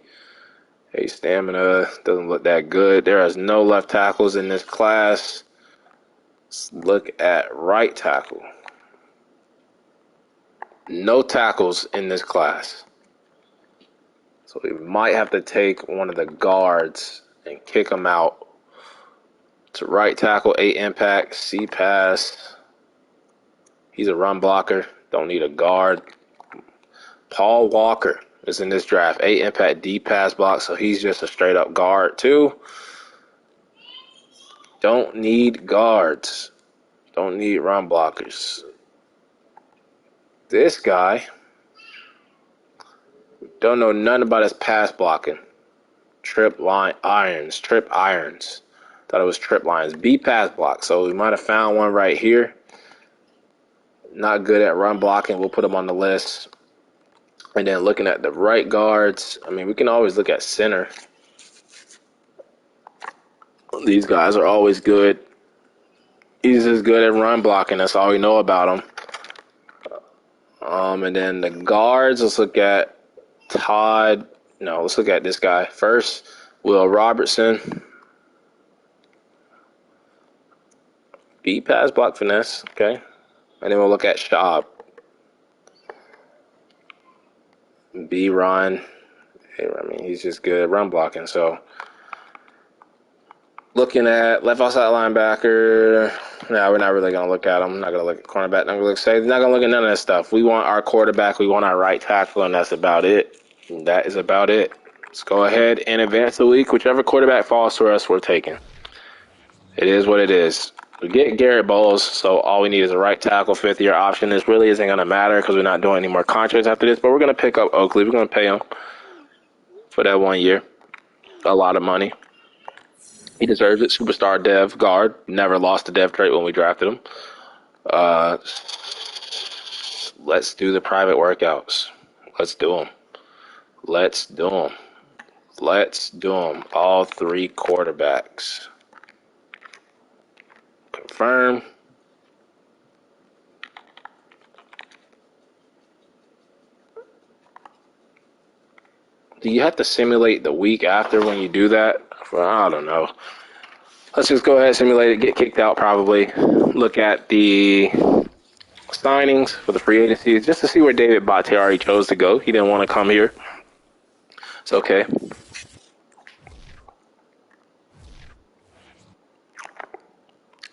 S1: A stamina. Doesn't look that good. There is no left tackles in this class. Let's look at right tackle. No tackles in this class. So we might have to take one of the guards and kick him out. To right tackle, A impact, C pass. He's a run blocker. Don't need a guard. Paul Walker is in this draft. 8 impact deep pass block, so he's just a straight up guard too. Don't need guards. Don't need run blockers. This guy, don't know nothing about his pass blocking. Trip irons. Thought it was trip lines. B pass block. So we might have found one right here. Not good at run blocking. We'll put him on the list. And then looking at the right guards, I mean, we can always look at center. These guys are always good. He's just good at run blocking. That's all we know about him. And then the guards, let's look at let's look at this guy first. Will Robertson. B pass block finesse, okay. And then we'll look at Schaub. B run. I mean, he's just good at run blocking. So looking at left outside linebacker. No, we're not really going to look at him. I'm not going to look at cornerback. Not going to look at safety. Not going to look at none of that stuff. We want our quarterback. We want our right tackle, and that's about it. And that is about it. Let's go ahead and advance the week. Whichever quarterback falls to us, we're taking. It is what it is. We get Garrett Bowles, so all we need is a right tackle, fifth-year option. This really isn't going to matter because we're not doing any more contracts after this, but we're going to pick up Oakley. We're going to pay him for that 1 year. A lot of money. He deserves it. Superstar dev guard. Never lost the dev trait when we drafted him. Let's do the private workouts. Let's do them. Let's do them. Let's do them. All 3 quarterbacks. Confirm. Do you have to simulate the week after when you do that? Well, I don't know. Let's just go ahead and simulate it, get kicked out probably. Look at the signings for the free agencies just to see where David Bakhtiari chose to go. He didn't want to come here. It's okay.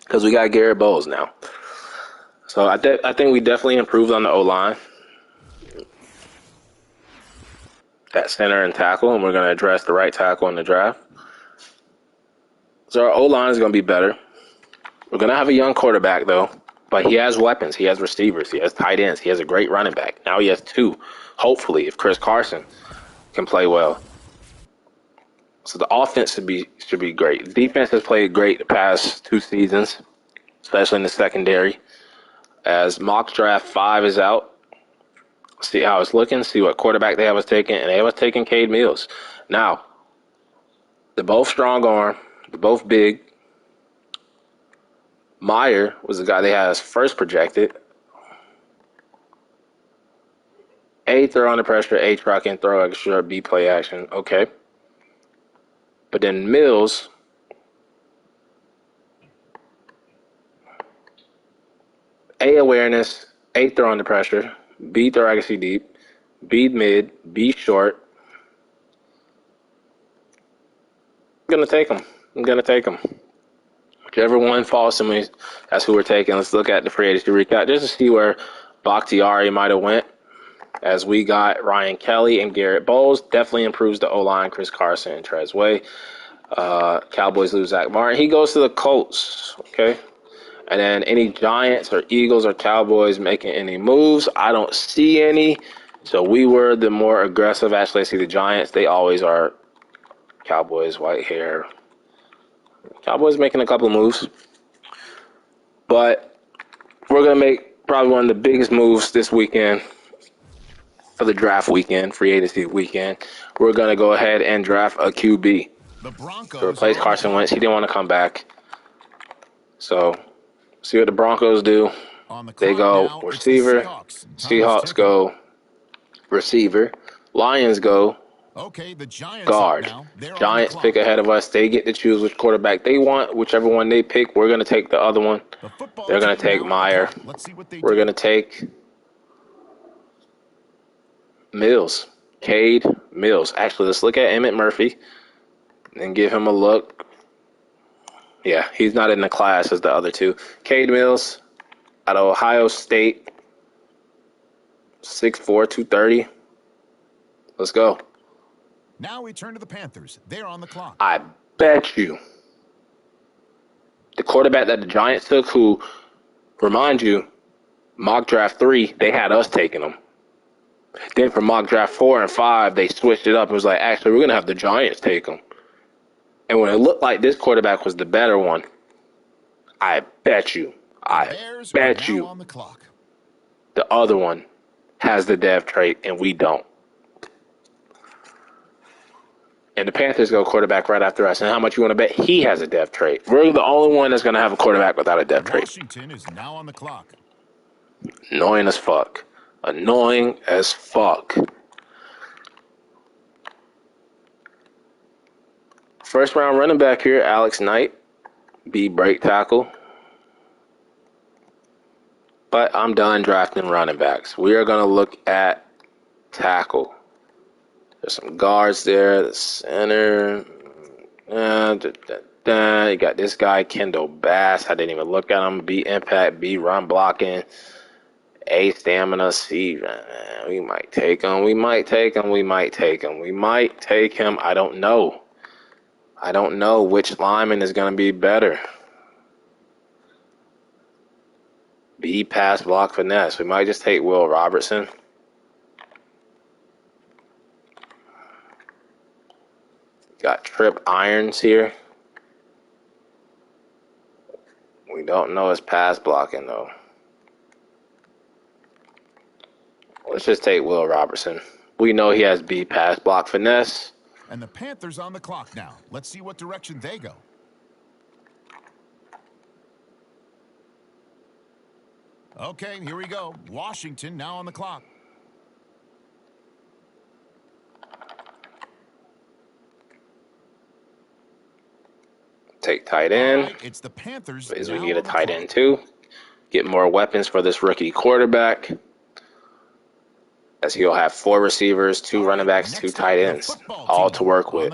S1: Because we got Garrett Bowles now. So I think we definitely improved on the O-line. At center and tackle, and we're going to address the right tackle in the draft. So our O-line is going to be better. We're going to have a young quarterback, though, but he has weapons. He has receivers. He has tight ends. He has a great running back. Now he has 2, hopefully, if Chris Carson can play well. So the offense should be great. The defense has played great the past 2 seasons, especially in the secondary. As mock draft 5 is out, see how it's looking, see what quarterback they have us taking, and they have us taking Kade Mills. Now, they're both strong arm, they're both big. Meyer was the guy they had us first projected. A, throw under pressure, A, truck and throw extra, B, play action. Okay. But then Mills, A, awareness, A, throw under pressure, B, throw accuracy deep, B, mid, B, short. I'm going to take him. Whichever one falls to me, that's who we're taking. Let's look at the free agency recap just to see where Bakhtiari might have went. As we got Ryan Kelly and Garrett Bowles. Definitely improves the O-line, Chris Carson and Trez Way. Cowboys lose Zach Martin. He goes to the Colts, okay? And then any Giants or Eagles or Cowboys making any moves, I don't see any. So we were the more aggressive. Actually, I see the Giants. They always are. Cowboys, white hair. Cowboys making a couple moves. But we're going to make probably one of the biggest moves this weekend for the draft weekend, free agency weekend. We're going to go ahead and draft a QB to replace Carson Wentz. He didn't want to come back. So, see what the Broncos do. They go receiver. Seahawks go receiver. Lions go guard. Giants pick ahead of us. They get to choose which quarterback they want. Whichever one they pick, we're going to take the other one. They're going to take Meyer. We're going to take Mills. Kade Mills. Actually, let's look at Emmett Murphy and give him a look. Yeah, he's not in the class as the other two. Kade Mills out of Ohio State. 6'4", 230. Let's go.
S3: Now we turn to the Panthers. They're on the clock.
S1: I bet you the quarterback that the Giants took, who, remind you, mock draft 3, they had us taking him. Then for mock draft 4 and 5, they switched it up. It was like, actually, we're going to have the Giants take him. And when it looked like this quarterback was the better one, I bet you,
S3: on the clock.
S1: The other one has the dev trait and we don't. And the Panthers go quarterback right after us. And how much you want to bet he has a dev trait? We're the only one that's going to have a quarterback without a dev trait.
S3: Washington is now on the clock.
S1: Annoying as fuck. Annoying as fuck. First round running back here, Alex Knight. B break tackle. But I'm done drafting running backs. We are going to look at tackle. There's some guards there. The center. You got this guy, Kendall Bass. I didn't even look at him. B impact, B run blocking, A stamina, C. We might take him. We might take him. We might take him. We might take him. I don't know. I don't know which lineman is going to be better. B pass block finesse. We might just take Will Robertson. Got Trip Irons here. We don't know his pass blocking, though. Let's just take Will Robertson. We know he has B pass block finesse.
S3: And the Panthers on the clock now. Let's see what direction they go. Okay, here we go. Washington now on the clock.
S1: Take tight end.
S3: Right, it's the Panthers.
S1: As we get a tight end too. Get more weapons for this rookie quarterback. As he'll have 4 receivers, 2 running backs, 2 tight ends, all to work with.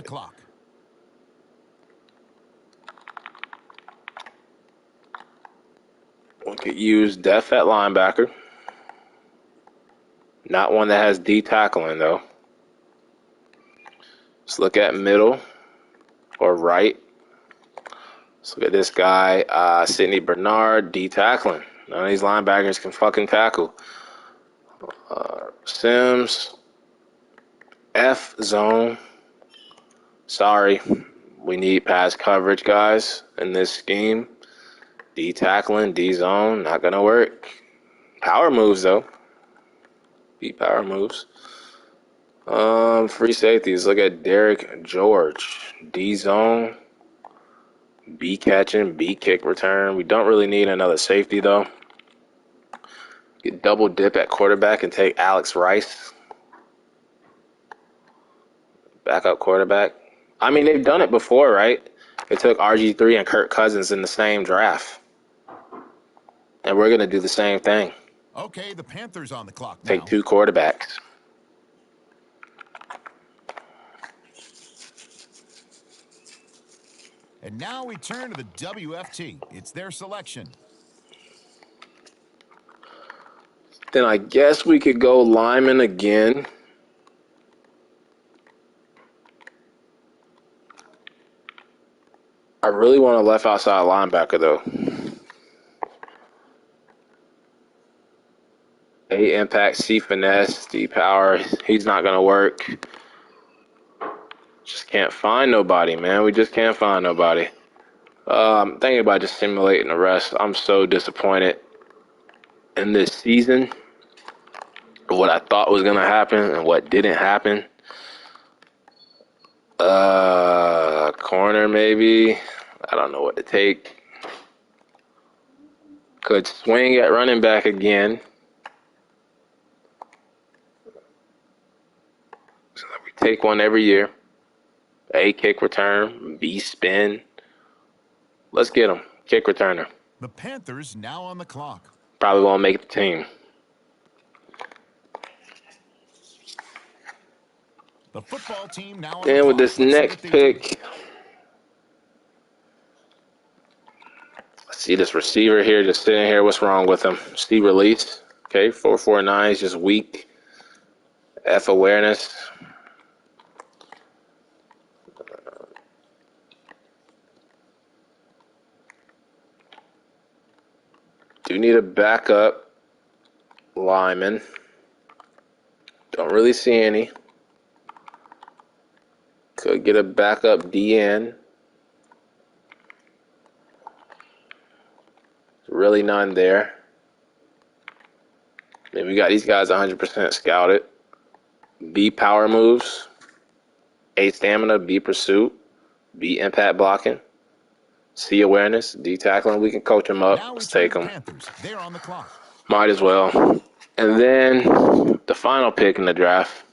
S1: We could use depth at linebacker. Not one that has D tackling, though. Let's look at middle or right. Let's look at this guy, Sidney Bernard, D tackling. None of these linebackers can fucking tackle. Sims, F zone. Sorry, we need pass coverage, guys, in this scheme. D tackling, D zone, not gonna work. Power moves though. B power moves. Free safeties. Look at Derek George. D zone. B catching, B kick return. We don't really need another safety though. Get double dip at quarterback and take Alex Rice. Backup quarterback. I mean, they've done it before, right? They took RG3 and Kirk Cousins in the same draft. And we're going to do the same thing.
S3: Okay, the Panthers on the clock now.
S1: Take 2 quarterbacks.
S3: And now we turn to the WFT. It's their selection.
S1: Then I guess we could go lineman again. I really want a left outside linebacker, though. A impact, C finesse, D power. He's not going to work. Just can't find nobody, man. We just can't find nobody. I'm thinking about just simulating the rest. I'm so disappointed in this season. What I thought was going to happen and what didn't happen. Corner maybe. I don't know what to take. Could swing at running back again. So we take one every year. A kick return, B spin. Let's get him. Kick returner.
S3: The Panthers now on the clock.
S1: Probably won't make the team.
S3: The football team now on
S1: And with this next pick, see this receiver here just sitting here. What's wrong with him? C release. Okay, 449 is just weak. F awareness. Do need a backup lineman. Don't really see any. Could get a backup DN. Really none there. Then we got these guys 100% scouted. B power moves. A stamina, B pursuit, B impact blocking, C awareness, D tackling. We can coach them up. Let's take them.
S3: They're on the clock.
S1: Might as well. And then the final pick in the draft.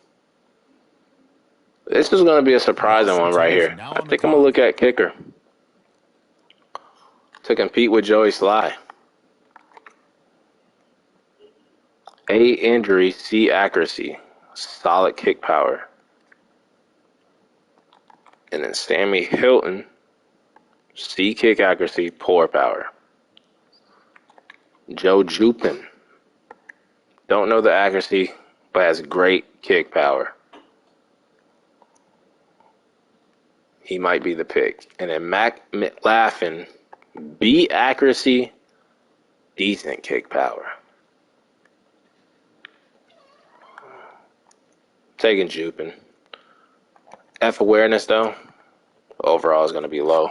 S1: This is going to be a surprising one right here. I think I'm going to look at kicker. To compete with Joey Sly. A, injury, C, accuracy. Solid kick power. And then Sammy Hilton, C, kick accuracy, poor power. Joe Jupin. Don't know the accuracy, but has great kick power. He might be the pick. And then Mac McLaughlin, B, accuracy, decent kick power. Taking Jupin. F awareness, though, overall is going to be low.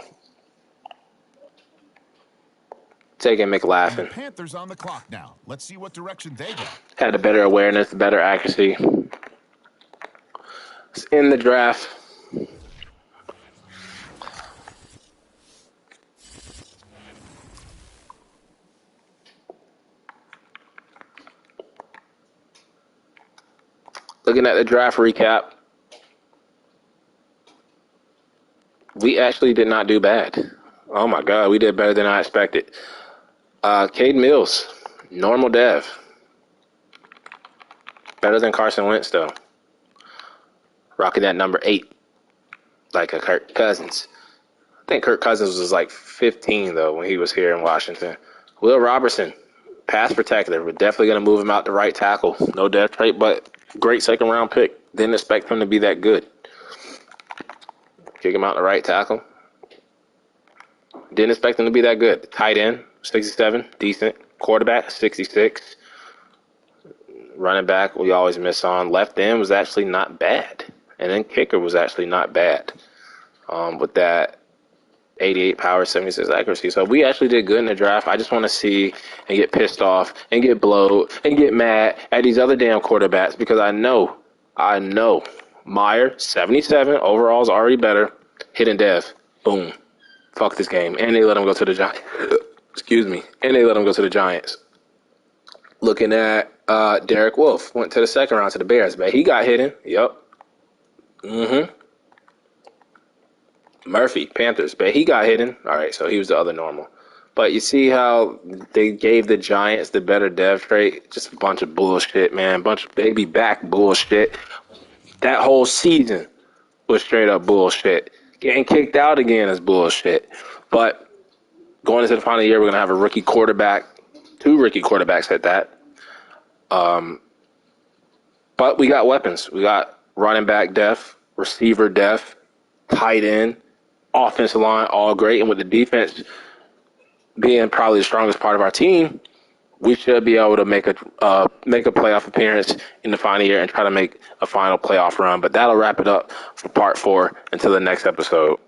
S1: Taking McLaughlin.
S3: Panthers on the clock now. Let's see what direction they go.
S1: Had a better awareness, better accuracy. It's in the draft. Looking at the draft recap. We actually did not do bad. Oh, my God. We did better than I expected. Kade Mills, normal dev. Better than Carson Wentz, though. Rocking that number 8, like a Kirk Cousins. I think Kirk Cousins was like 15, though, when he was here in Washington. Will Robertson, pass protector. We're definitely going to move him out to right tackle. No dev trait, but great second-round pick. Didn't expect him to be that good. Kick him out to right tackle. Didn't expect him to be that good. Tight end, 67, decent. Quarterback, 66. Running back, we always miss on. Left end was actually not bad. And then kicker was actually not bad. With that 88 power, 76 accuracy. So we actually did good in the draft. I just want to see and get pissed off and get blowed and get mad at these other damn quarterbacks because I know. Meyer, 77, overall is already better. Hidden dev, boom. Fuck this game. And they let him go to the Giants. Excuse me. And they let him go to the Giants. Looking at Derek Wolf. Went to the second round to the Bears, but he got hidden. Yup. Murphy, Panthers, but he got hidden. All right, so he was the other normal. But you see how they gave the Giants the better dev trait? Just a bunch of bullshit, man. Bunch of baby back bullshit. That whole season was straight up bullshit. Getting kicked out again is bullshit. But going into the final year, we're going to have a rookie quarterback, 2 rookie quarterbacks at that. But we got weapons. We got running back depth, receiver depth, tight end, offensive line, all great. And with the defense being probably the strongest part of our team, we should be able to make a playoff appearance in the final year and try to make a final playoff run. But that'll wrap it up for part 4 until the next episode.